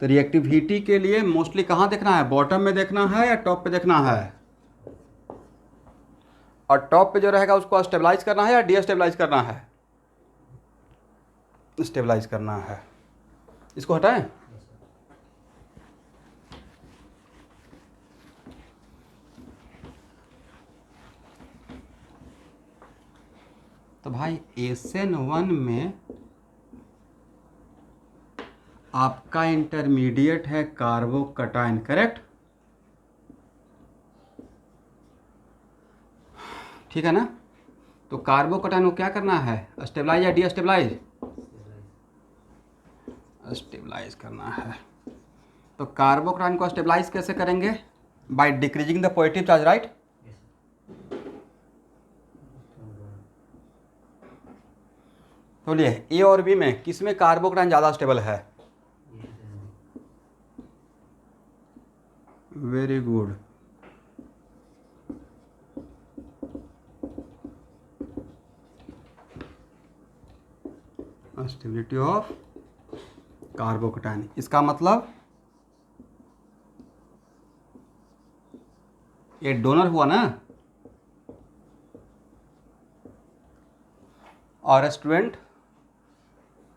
Speaker 1: तो रिएक्टिविटी के लिए मोस्टली कहाँ देखना है? बॉटम में देखना है या टॉप पे देखना है? और टॉप पे जो रहेगा उसको स्टेबलाइज करना है या डीस्टेबलाइज करना है? स्टेबलाइज करना है। इसको हटाएं। तो भाई SN1 में आपका इंटरमीडिएट है कार्बोकटाइन, करेक्ट। ठीक है ना। तो कार्बोकटाइन को क्या करना है, स्टेबलाइज या डीस्टेबलाइज, स्टेबलाइज करना है। तो कार्बोकटाइन को स्टेबलाइज कैसे करेंगे, by decreasing the positive charge, right. बोलिए ए और बी में किस में कार्बोकटाइन ज़्यादा स्टेबल है, वेरी गुड। स्टेबिलिटी ऑफ कार्बोकटाइन, इसका मतलब ये डोनर हुआ ना। और स्टूडेंट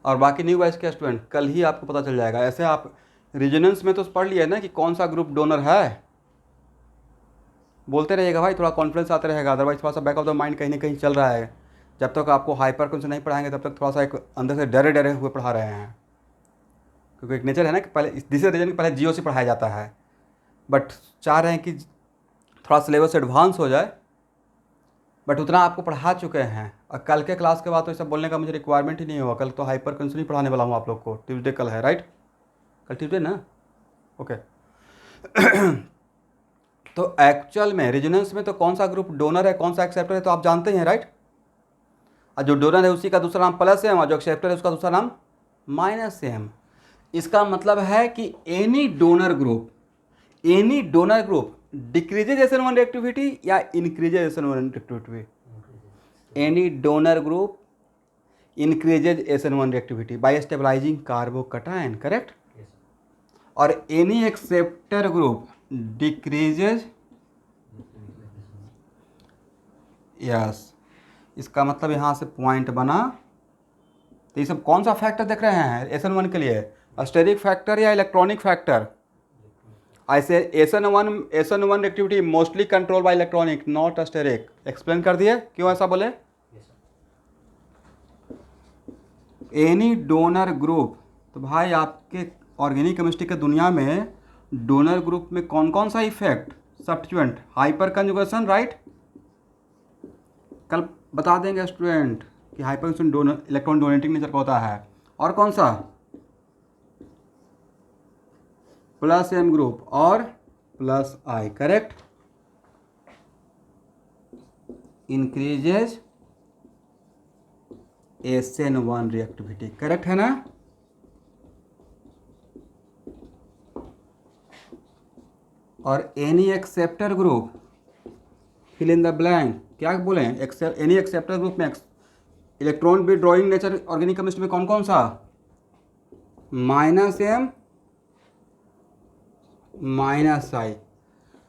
Speaker 1: और बाकी न्यू बैच के स्टूडेंट कल ही आपको पता चल जाएगा। ऐसे आप रिजोनेंस में तो पढ़ लिया ना कि कौन सा ग्रुप डोनर है, बोलते रहिएगा भाई, थोड़ा कॉन्फिडेंस आता रहेगा। अदरवाइज थोड़ा सा बैक ऑफ द माइंड कहीं ना कहीं चल रहा है। जब तक आपको हाइपर कॉन्सेंट्रेशन नहीं पढ़ाएंगे तब तक थोड़ा सा एक अंदर से डरे डरे हुए पढ़ा रहे हैं, क्योंकि एक नेचर है ना कि पहले दूसरे रीजन के पहले जियो से पढ़ाया जाता है। बट चाह रहे हैं कि थोड़ा सिलेबस एडवांस हो जाए, बट उतना आपको पढ़ा चुके हैं। और कल के क्लास के बाद तो ये सब बोलने का मुझे रिक्वायरमेंट ही नहीं होगा। कल तो हाइपर कॉन्सेंट्रेशन ही पढ़ाने वाला हूँ आप लोग को। ट्यूसडे कल है, राइट, कल ट्यूसडे ना, ओके। तो एक्चुअल में रेजोनेंस में तो कौन सा ग्रुप डोनर है कौन सा एक्सेप्टर है तो आप जानते हैं, राइट। और जो डोनर है उसी का दूसरा नाम प्लस एम और जो एक्सेप्टर है उसका दूसरा नाम माइनस एम। इसका मतलब है कि any donor group decreases SN1 reactivity या increases SN1 reactivity, any donor group increases SN1 reactivity by stabilising carbocation, correct. और any acceptor group decreases, yes. इसका मतलब यहाँ से पॉइंट बना। तो ये सब कौन सा फैक्टर देख रहे हैं SN1 के लिए, स्टेरिक फैक्टर या इलेक्ट्रॉनिक फैक्टर। ऐसे SN1 activity mostly control by electronic not steric. Explain कर दिए क्यों ऐसा बोले। एनी डोनर ग्रुप, तो भाई आपके ऑर्गेनिक केमिस्ट्री के दुनिया में डोनर ग्रुप में कौन कौन सा effect, substituent, hyperconjugation, right. कल बता देंगे स्टूडेंट कि hyperconjugation donor electron donating nature का होता है। और कौन सा, प्लस एम ग्रुप और plus I, correct. Increases SN1 reactivity, correct है ना। और any acceptor group, fill in the blank, क्या बोले, एनी एक्सेप्टर ग्रुप में इलेक्ट्रॉन भी ड्रॉइंग नेचर ऑर्गेनिक केमिस्ट्री में कौन कौन सा, माइनस एम माइनस आई।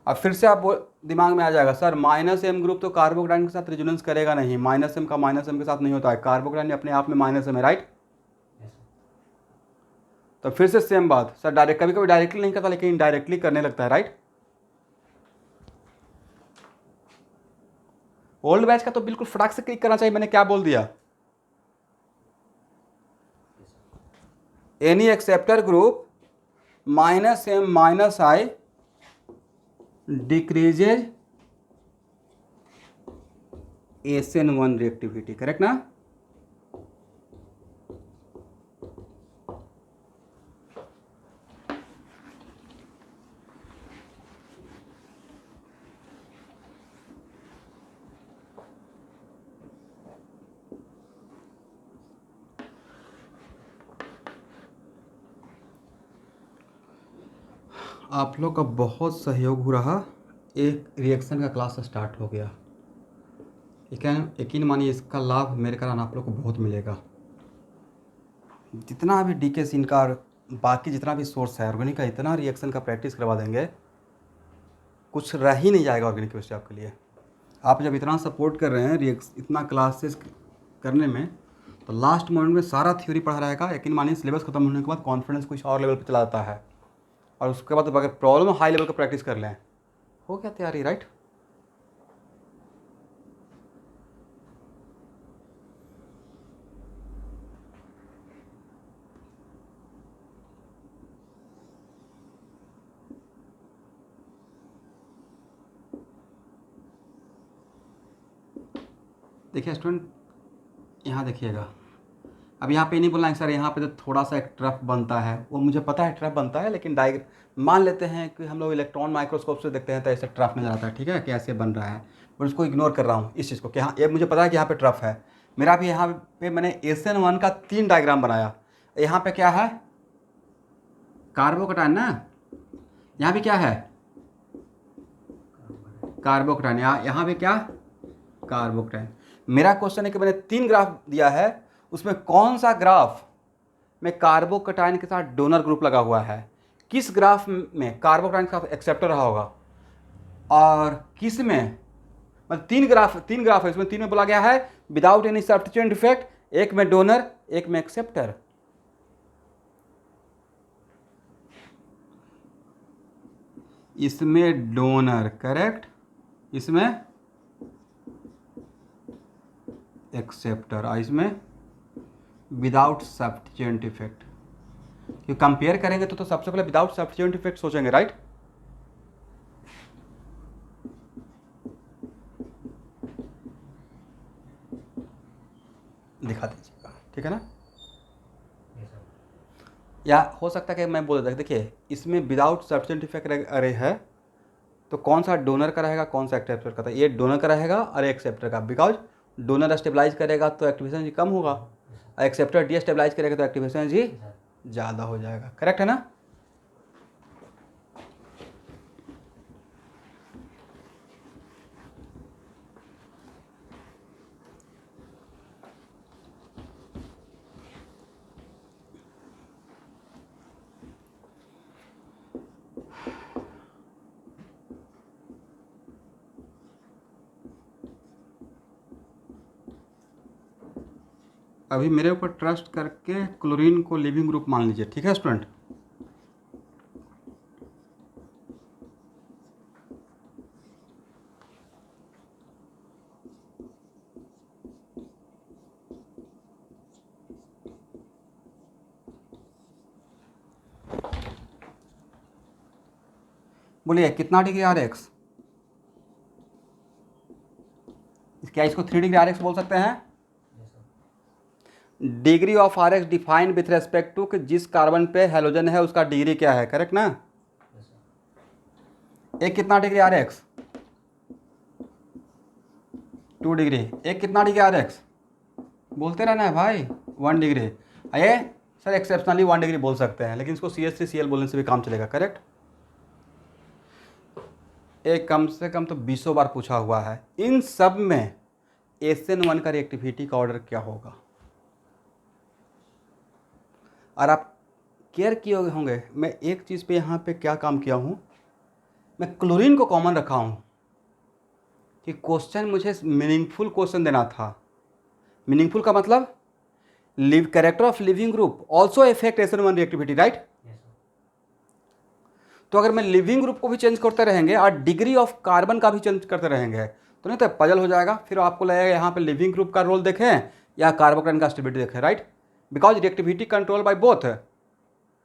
Speaker 1: अब फिर से आप दिमाग में आ जाएगा सर माइनस एम ग्रुप तो कार्बोकटाइन के साथ रेजोनेंस करेगा नहीं, माइनस एम का माइनस एम के साथ नहीं होता है, कार्बोकटाइन अपने आप में माइनस एम है, राइट। तो फिर से सेम बात सर, डायरेक्ट कभी कभी डायरेक्टली नहीं करता लेकिन इनडायरेक्टली करने लगता है, राइट। ओल्ड बैच का तो बिल्कुल फटाक से क्लिक करना चाहिए, मैंने क्या बोल दिया। Any acceptor group minus M minus I decreases SN1 reactivity, correct ना। आप लोग का बहुत सहयोग हो रहा, एक रिएक्शन का क्लास स्टार्ट हो गया। यकीन मानिए इसका लाभ मेरे कारण आप लोग को बहुत मिलेगा। जितना भी डीके सीन का और बाकी जितना भी सोर्स है ऑर्गेनिक का, इतना रिएक्शन का प्रैक्टिस करवा देंगे, कुछ रह ही नहीं जाएगा ऑर्गेनिक केमिस्ट्री आपके लिए। आप जब इतना सपोर्ट कर रहे हैं इतना क्लासेस करने में, तो लास्ट मोमेंट में सारा थ्योरी पढ़ा रहेगा। यकीन मानिए सिलेबस खत्म होने के बाद कॉन्फिडेंस कुछ और लेवल पर चला जाता है, और उसके बाद अगर प्रॉब्लम हाई लेवल का प्रैक्टिस कर लें, हो गया तैयारी, राइट। देखिए स्टूडेंट, यहाँ देखिएगा, अब यहाँ पे नहीं बोलना है सर यहाँ पे तो थोड़ा सा एक ट्रफ बनता है, वो मुझे पता है ट्रफ बनता है, लेकिन मान लेते हैं कि हम लोग इलेक्ट्रॉन माइक्रोस्कोप से देखते हैं तो ऐसे ट्रफ नज़र आता है, ठीक है, कि ऐसे बन रहा है, बट उसको इग्नोर कर रहा हूँ इस चीज़ को कि हाँ ये मुझे पता है कि यहाँ पे ट्रफ है। मेरा भी यहाँ पे मैंने SN1 का 3 डायग्राम बनाया। यहाँ पे क्या है, कार्बोकटायन ना, यहाँ भी क्या है, कार्बोकटायन, यहाँ भी क्या, कार्बोकटायन। मेरा क्वेश्चन है कि मैंने 3 ग्राफ दिया है, उसमें कौन सा ग्राफ में कार्बोकटायन के साथ डोनर ग्रुप लगा हुआ है, किस ग्राफ में कार्बोकटायन के साथ एक्सेप्टर रहा होगा, और किस में, मतलब 3 ग्राफ है, इसमें 3 में बोला गया है विदाउट एनी सब्स्टिट्यूएंट इफेक्ट, एक में डोनर एक में एक्सेप्टर। इसमें डोनर करेक्ट, इसमें एक्सेप्टर, और इसमें विदाउट सब्स्टिट्यूएंट इफेक्ट। क्यों कंपेयर करेंगे तो सबसे पहले विदाउट सब्स्टिट्यूएंट इफेक्ट सोचेंगे, राइट। दिखा दीजिएगा, ठीक है ना, या हो सकता है कि मैं बोल देता, देखिए इसमें विदाउट सब्स्टिट्यूएंट इफेक्ट अरे है, तो कौन सा डोनर का रहेगा कौन सा एक्सेप्टर का था, ये डोनर का रहेगा और एक्सेप्टर का, बिकॉज डोनर स्टेबलाइज करेगा तो एक्टिवेशन एनर्जी कम होगा, और एक्सेप्टर डीस्टेबलाइज करेगा तो एक्टिवेशन एनर्जी ज़्यादा हो जाएगा, करेक्ट है ना। अभी मेरे ऊपर ट्रस्ट करके क्लोरीन को लिविंग ग्रुप मान लीजिए, ठीक है स्टूडेंट। बोलिए कितना डिग्री RX, क्या इसको 3 डिग्री RX बोल सकते हैं। Degree of RX define with respect to कि जिस कार्बन पे हेलोजन है उसका डिग्री क्या है, करेक्ट ना। एक कितना डिग्री RX, 2 डिग्री, एक कितना डिग्री RX, बोलते रहना है भाई 1 डिग्री। ये सर एक्सेप्शनली 1 डिग्री बोल सकते हैं, लेकिन इसको CH3Cl बोलने से भी काम चलेगा, करेक्ट। एक कम से कम तो 20 बार पूछा हुआ है। इन सब में SN1 का रिएक्टिविटी का ऑर्डर क्या होगा, और आप केयर किए होंगे मैं एक चीज़ पे यहाँ पे क्या काम किया हूँ, मैं क्लोरीन को कॉमन रखा हूँ कि क्वेश्चन मुझे मीनिंगफुल क्वेश्चन देना था। मीनिंगफुल का मतलब live character of leaving group also effect SN1 reactivity, right. तो अगर मैं लिविंग ग्रुप को भी चेंज करते रहेंगे और डिग्री ऑफ कार्बन का भी चेंज करते रहेंगे तो नहीं तो पजल हो जाएगा, फिर आपको लगेगा यहाँ पे लिविंग ग्रुप का रोल देखें या कार्बोकटायन का स्टेबिलिटी देखें, right. Because reactivity control by both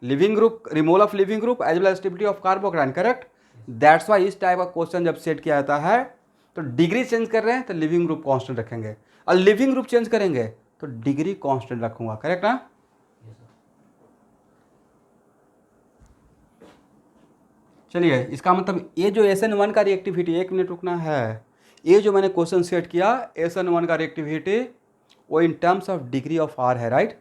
Speaker 1: leaving group, removal of leaving group as well as stability of carbocation, correct. That's why इस टाइप का क्वेश्चन जब सेट किया जाता है तो डिग्री चेंज कर रहे हैं तो लिविंग ग्रुप कांस्टेंट रखेंगे, और लिविंग ग्रुप चेंज करेंगे तो डिग्री कांस्टेंट रखूंगा, करेक्ट ना। चलिए इसका मतलब ये जो SN1 का रिएक्टिविटी, 1 मिनट रुकना है, ये जो मैंने क्वेश्चन सेट किया SN1 का रिएक्टिविटी वो इन terms of degree of R है, राइट।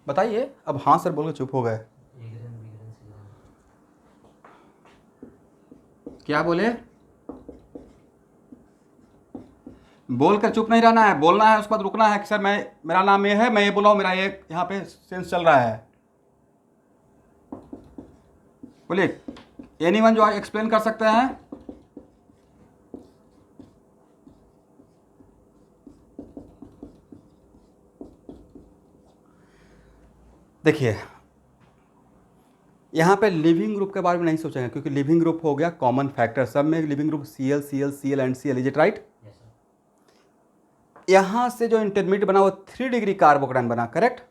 Speaker 1: बताइए अब, हाँ सर बोल के चुप हो गए, क्या बोले, बोलकर चुप नहीं रहना है, बोलना है उसके बाद रुकना है कि सर मैं, मेरा नाम ये है, मैं ये बोला हूँ, मेरा ये यहाँ पे सेंस चल रहा है। बोलिए एनीवन जो एक्सप्लेन कर सकते हैं। देखिए यहाँ पे लिविंग ग्रुप के बारे में नहीं सोचेंगे क्योंकि लिविंग ग्रुप हो गया कॉमन फैक्टर, सब में leaving group Cl Cl Cl and Cl, is it right. यहाँ से जो इंटरमीडिएट बना वो 3 डिग्री कार्बोकटायन बना, correct.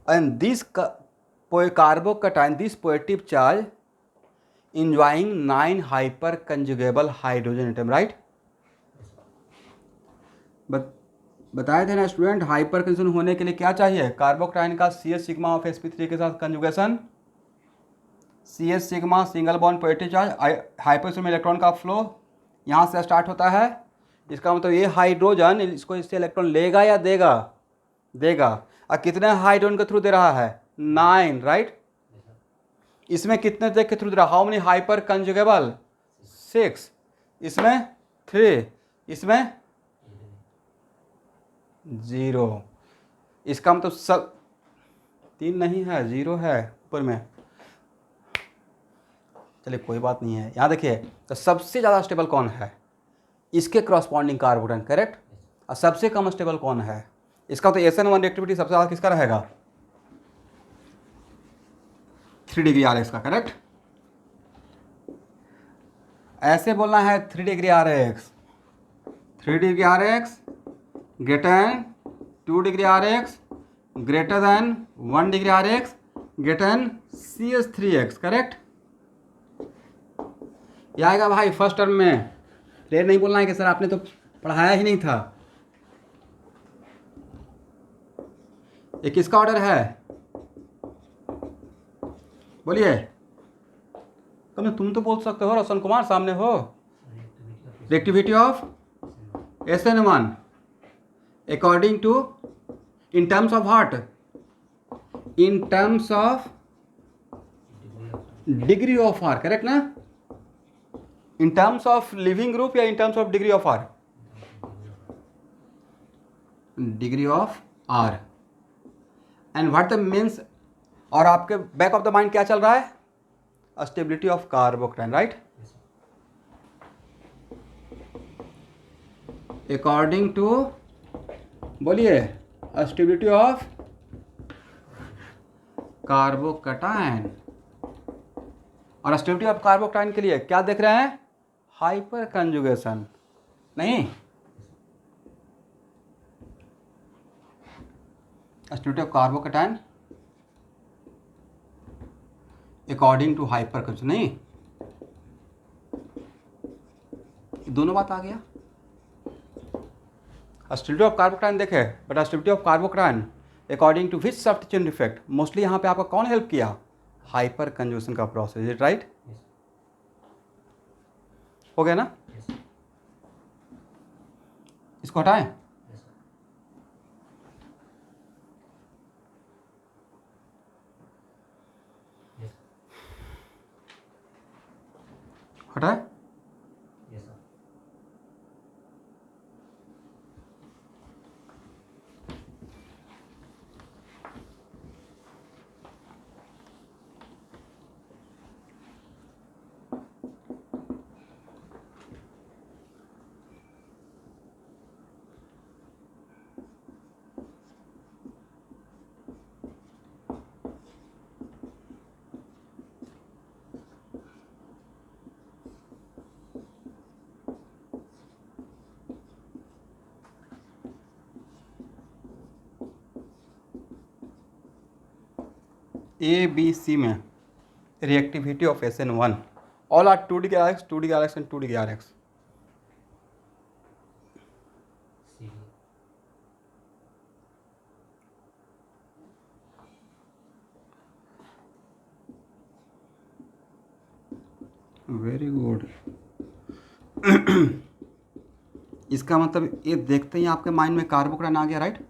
Speaker 1: And this carbocation, this positive charge enjoying 9 hyper conjugable hydrogen atom, right? बताए थे ना स्टूडेंट, हाइपर कंजूगेशन होने के लिए क्या चाहिए? कार्बोकटाइन का CH सिग्मा ऑफ sp3 के साथ conjugation, CH sigma single bond positive charge, hyper में इलेक्ट्रॉन का फ्लो यहाँ से स्टार्ट होता है। इसका मतलब ये हाइड्रोजन इसको इससे इलेक्ट्रॉन लेगा या देगा? देगा। और कितने हाइड्रोजन के थ्रू दे रहा है? 9, राइट। इसमें कितने के थ्रू दे रहा? How many hyperconjugable? 6। इसमें 3, इसमें 0। इसका मतलब सब 3 नहीं है, 0 है ऊपर में। चलिए कोई बात नहीं है। यहाँ देखिए, तो सबसे ज़्यादा स्टेबल कौन है? इसके क्रॉसपॉन्डिंग कार्बोटन, करेक्ट। और सबसे कम स्टेबल कौन है? इसका तो SN1 रिएक्टिविटी सबसे ज़्यादा किसका रहेगा? 3 डिग्री RX का, करेक्ट। ऐसे बोलना है 3 degree RX, 3 degree RX greater than 2 degree RX greater than 1 degree RX greater than CH3X, correct. ये आएगा भाई फर्स्ट टर्म में। लेट नहीं बोलना है कि सर आपने तो पढ़ाया ही नहीं था। ये किसका ऑर्डर है? बोलिए। कम तुम तो बोल सकते हो, रोशन कुमार सामने हो। Reactivity of SN1 according to, in terms of what? In terms of degree of R, correct ना? In terms of leaving group या in terms of degree of R? Degree of R। And what the means, और आपके back of the mind क्या चल रहा है? Stability of carbocation, right. According to, बोलिए, stability of carbocation. और stability of कार्बोकटाइन के लिए क्या देख रहे हैं? हाइपर कंजुगेशन, नहीं। Stability of carbocation according to hyperconjugation, नहीं। दोनों बात आ गया। स्टेबिलिटी ऑफ कार्बोकटाइन देखे, but stability of carbocation according to which substitution effect? Mostly यहाँ पे आपका कौन हेल्प किया? हाइपर कंजुगेशन का प्रोसेस, इज राइट? हो गया ना? इसको हटाएं। हटाएं। ABC में reactivity of SN1 all are 2 degree RX, 2 degree RX and 2 degree RX। Very good. इसका मतलब ये देखते ही आपके माइंड में कार्बोकटाइन आ गया, राइट।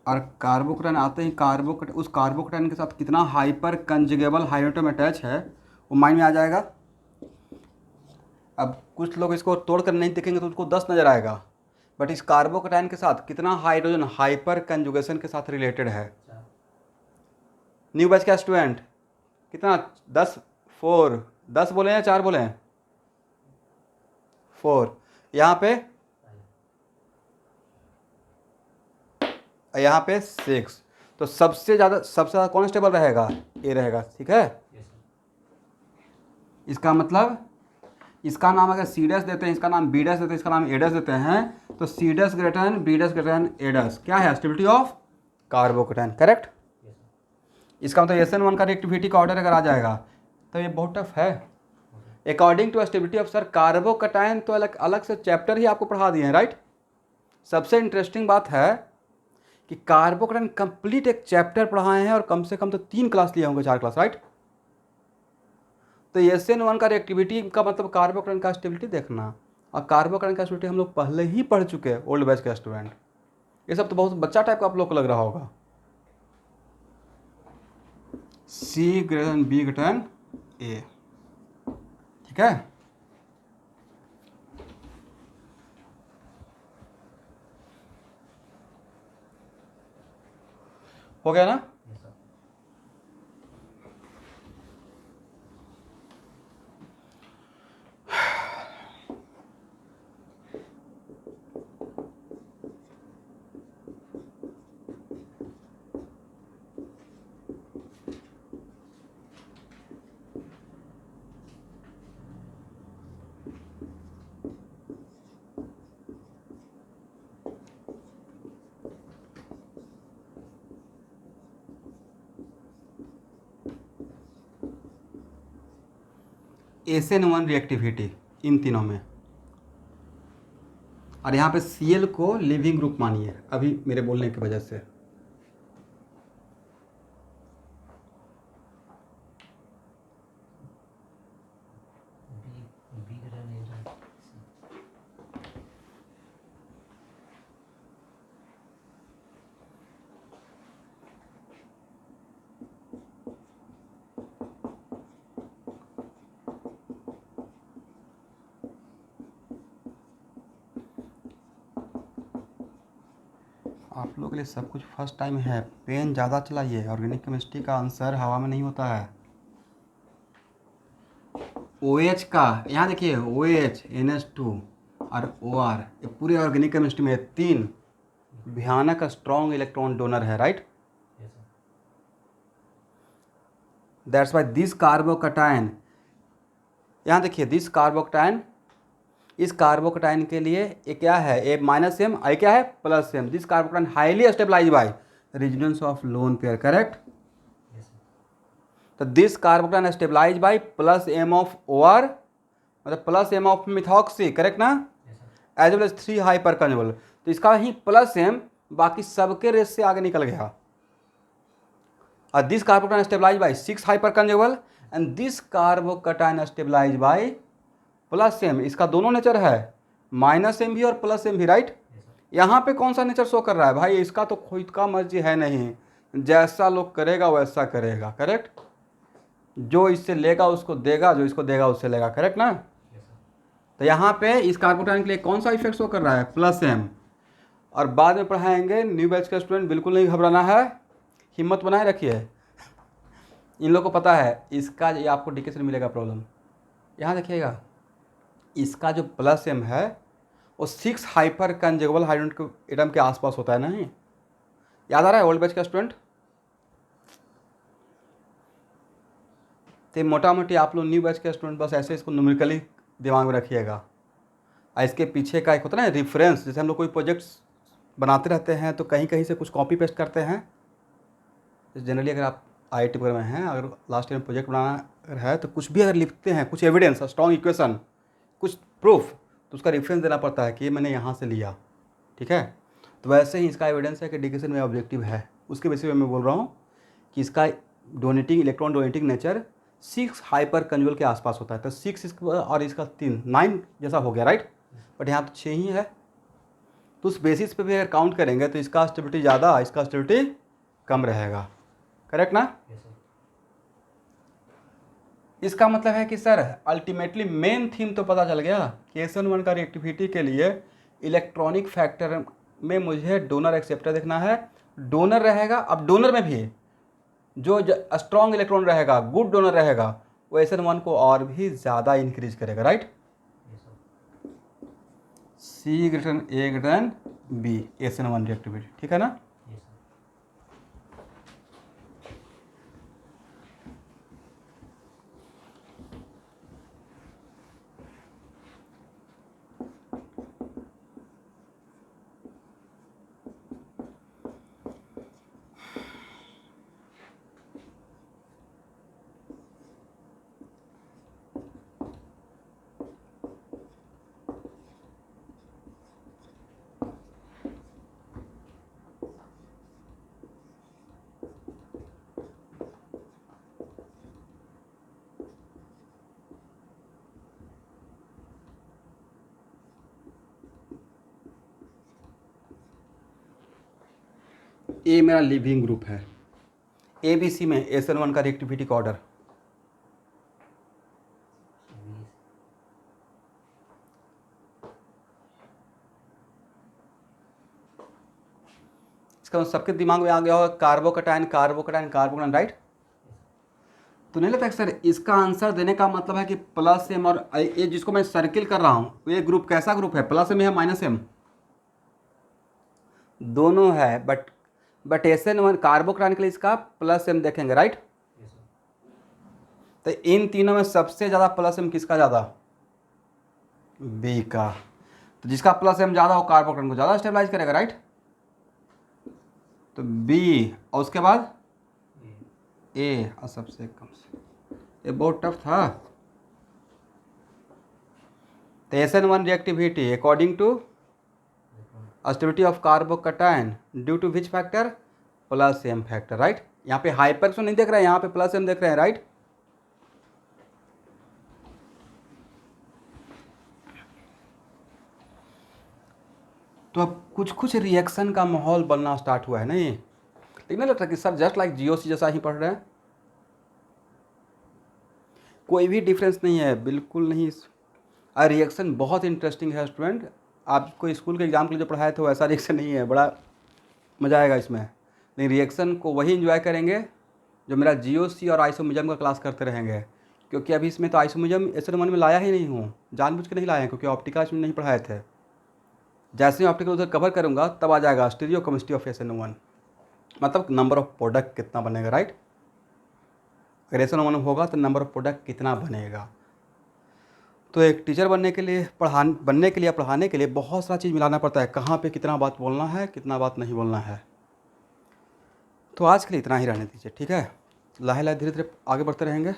Speaker 1: और कार्बोकटाइन आते ही उस कार्बोकटाइन के साथ कितना हाइपर कंजुगेबल हाइड्रोटम अटैच है वो माइंड में आ जाएगा। अब कुछ लोग इसको तोड़ कर नहीं देखेंगे तो उसको 10 नज़र आएगा, बट इस कार्बोकटाइन के साथ कितना हाइड्रोजन हाइपर कंजुगेशन के साथ रिलेटेड है। न्यू बैच का स्टूडेंट कितना? 10 बोले या 4 बोले हैं? 4। यहाँ पे 6। तो सबसे ज़्यादा कौन स्टेबल रहेगा? ए रहेगा, ठीक है। इसका मतलब इसका नाम अगर C डैश देते हैं, इसका नाम B डैश देते हैं, इसका नाम A डैश देते हैं, तो C dash greater than B dash greater than A dash क्या है? Stability of कार्बोकटाइन, correct. इसका मतलब SN1 का रिएक्टिविटी का ऑर्डर अगर आ जाएगा तो ये बहुत टफ है। According to stability of sir carbocation तो अलग अलग से चैप्टर ही आपको पढ़ा दिए हैं, राइट। सबसे इंटरेस्टिंग बात है कि कार्बोकटायन कंप्लीट एक चैप्टर पढ़ाए हैं और कम से कम तो 3 क्लास लिए होंगे, 4 क्लास, राइट। तो SN1 का रिएक्टिविटी का मतलब कार्बोकटायन का स्टेबिलिटी देखना, और कार्बोकटायन का स्टेबिलिटी हम लोग पहले ही पढ़ चुके हैं ओल्ड बैच के स्टूडेंट। ये सब तो बहुत बच्चा टाइप का आप लोग को लग रहा होगा। C greater than B greater than A, ठीक है। हो गया ना। SN1 रिएक्टिविटी इन तीनों में, और यहाँ पे Cl को लिविंग ग्रुप मानिए अभी मेरे बोलने की वजह से। आप लोगों के लिए सब कुछ फर्स्ट टाइम है, पेन ज़्यादा चलाइए। ऑर्गेनिक केमिस्ट्री का आंसर हवा में नहीं होता है। OH का यहाँ देखिए, OH NH2 और OR, ये पूरे ऑर्गेनिक केमिस्ट्री में 3 भयानक स्ट्रॉन्ग इलेक्ट्रॉन डोनर है, right. That's why this carbocation, यहाँ देखिए दिस कार्बोकटायन, इस कार्बोकटायन के लिए ये क्या है, ए माइनस एम, आई क्या है plus M. This carbocation highly stabilise by resonance of lone pair, correct. तो this carbocation stabilise by plus M of OR, मतलब plus M of methoxy, correct ना, as well as 3 hyper conjugal. तो इसका ही plus M बाकी सबके race से आगे निकल गया। और this carbocation stabilise by 6 hyper conjugal and this carbocation stabilise by plus M. इसका दोनों नेचर है, माइनस एम भी और प्लस एम भी, राइट। यहाँ पे कौन सा नेचर शो कर रहा है भाई, इसका तो खुद का मर्जी है नहीं, जैसा लोग करेगा वैसा करेगा, करेक्ट। जो इससे लेगा उसको देगा, जो इसको देगा उससे लेगा, करेक्ट ना। तो यहाँ पे इस कार्बोकटायन के लिए कौन सा इफेक्ट शो कर रहा है, प्लस एम। और बाद में पढ़ाएंगे, न्यू बैच के स्टूडेंट बिल्कुल नहीं घबराना है, हिम्मत बनाए रखिए। इन लोगों को पता है इसका ये आपको डीके से मिलेगा प्रॉब्लम। यहाँ देखिएगा, इसका जो प्लस एम है वो 6 हाइपर कंजुगेबल हाइड्रोजन एटम के आसपास होता है, नहीं याद आ रहा है ओल्ड बैच का स्टूडेंट। तो मोटा मोटी आप लोग न्यू बैच के स्टूडेंट बस ऐसे इसको न्यूमेरिकली दिमाग में रखिएगा। और इसके पीछे का एक होता है ना रेफरेंस, जैसे हम लोग कोई प्रोजेक्ट्स बनाते रहते हैं तो कहीं कहीं से कुछ कॉपी पेस्ट करते हैं। जनरली अगर आप IIT वगैरह में हैं, अगर लास्ट ईयर में प्रोजेक्ट बनाना है तो कुछ भी अगर लिखते हैं, कुछ एविडेंस, स्ट्रॉन्ग इक्वेशन, कुछ प्रूफ, तो उसका रेफरेंस देना पड़ता है कि ये मैंने यहाँ से लिया, ठीक है। तो वैसे ही इसका एविडेंस है कि डिकेशन में ऑब्जेक्टिव है, उसके बेसिस पे मैं बोल रहा हूँ कि इसका donating electron donating nature 6 hyper conjugal के आसपास होता है। तो 6 और इसका 3 9 जैसा हो गया, राइट। बट यहाँ तो 6 ही है, तो उस बेसिस पे भी अगर काउंट करेंगे तो इसका स्टेबिलिटी ज़्यादा, इसका स्टेबिलिटी कम रहेगा, करेक्ट ना। इसका मतलब है कि सर अल्टीमेटली मेन थीम तो पता चल गया कि SN1 का रिएक्टिविटी के लिए इलेक्ट्रॉनिक फैक्टर में मुझे डोनर एक्सेप्टर देखना है। डोनर रहेगा, अब डोनर में भी जो स्ट्रॉन्ग इलेक्ट्रॉन रहेगा, गुड डोनर रहेगा, वो SN1 को और भी ज़्यादा इंक्रीज करेगा, right. C greater than A greater than B, SN1 reactivity, ठीक है ना। ए मेरा लिविंग ग्रुप है, ए बी सी में SN1 का रिएक्टिविटी का ऑर्डर इसका सबके दिमाग में आ गया होगा कार्बोकैटायन कार्बोकैटायन कार्बोकैटायन, राइट। तो नहीं लगता कि सर इसका आंसर देने का मतलब है कि प्लस एम और ये जिसको मैं सर्किल कर रहा हूँ ये ग्रुप कैसा ग्रुप है, प्लस एम है माइनस एम दोनों है, बट SN1 कार्बोकैटायन के लिए इसका प्लस एम देखेंगे, राइट। तो इन तीनों में सबसे ज़्यादा प्लस एम किसका ज़्यादा, बी का। तो जिसका प्लस एम ज़्यादा हो कार्बोकैटायन को ज़्यादा स्टेबलाइज करेगा, राइट। तो बी और उसके बाद ए और सबसे कम से, ये बहुत टफ था। तो SN1 reactivity according to stability of carbocation due to which factor, plus M factor, right. यहाँ पे हाइपरएक्शन नहीं देख रहे हैं, यहाँ पे प्लस एम देख रहे हैं, राइट। तो अब कुछ कुछ रिएक्शन का माहौल बनना स्टार्ट हुआ है ना ये, लेकिन नहीं लगता कि सर जस्ट लाइक GOC जैसा ही पढ़ रहे हैं, कोई भी डिफरेंस नहीं है, बिल्कुल नहीं। और रिएक्शन बहुत इंटरेस्टिंग है स्टूडेंट, आपको स्कूल के एग्जाम के लिए जो पढ़ाए थे वैसा रिएक्शन नहीं है, बड़ा मज़ा आएगा इसमें। लेकिन रिएक्शन को वही इन्जॉय करेंगे जो मेरा GOC और आइसोमेरिज्म का क्लास करते रहेंगे, क्योंकि अभी इसमें तो आइसोमेरिज्म SN1 में लाया ही नहीं हूँ, जानबूझ के नहीं लाए हैं, क्योंकि ऑप्टिकल इसमें नहीं पढ़ाए थे। जैसे ही ऑप्टिकल उधर कवर करूँगा तब आ जाएगा स्टीरियोकेमिस्ट्री ऑफ SN1, मतलब नंबर ऑफ प्रोडक्ट कितना बनेगा, राइट। अगर SN1 होगा तो नंबर ऑफ प्रोडक्ट कितना बनेगा। तो एक टीचर बनने के लिए पढ़ाने के लिए बहुत सारा चीज़ मिलाना पड़ता है, कहाँ पे कितना बात बोलना है कितना बात नहीं बोलना है। तो आज के लिए इतना ही रहने दीजिए, ठीक है। लाहे लाहे धीरे धीरे आगे बढ़ते रहेंगे।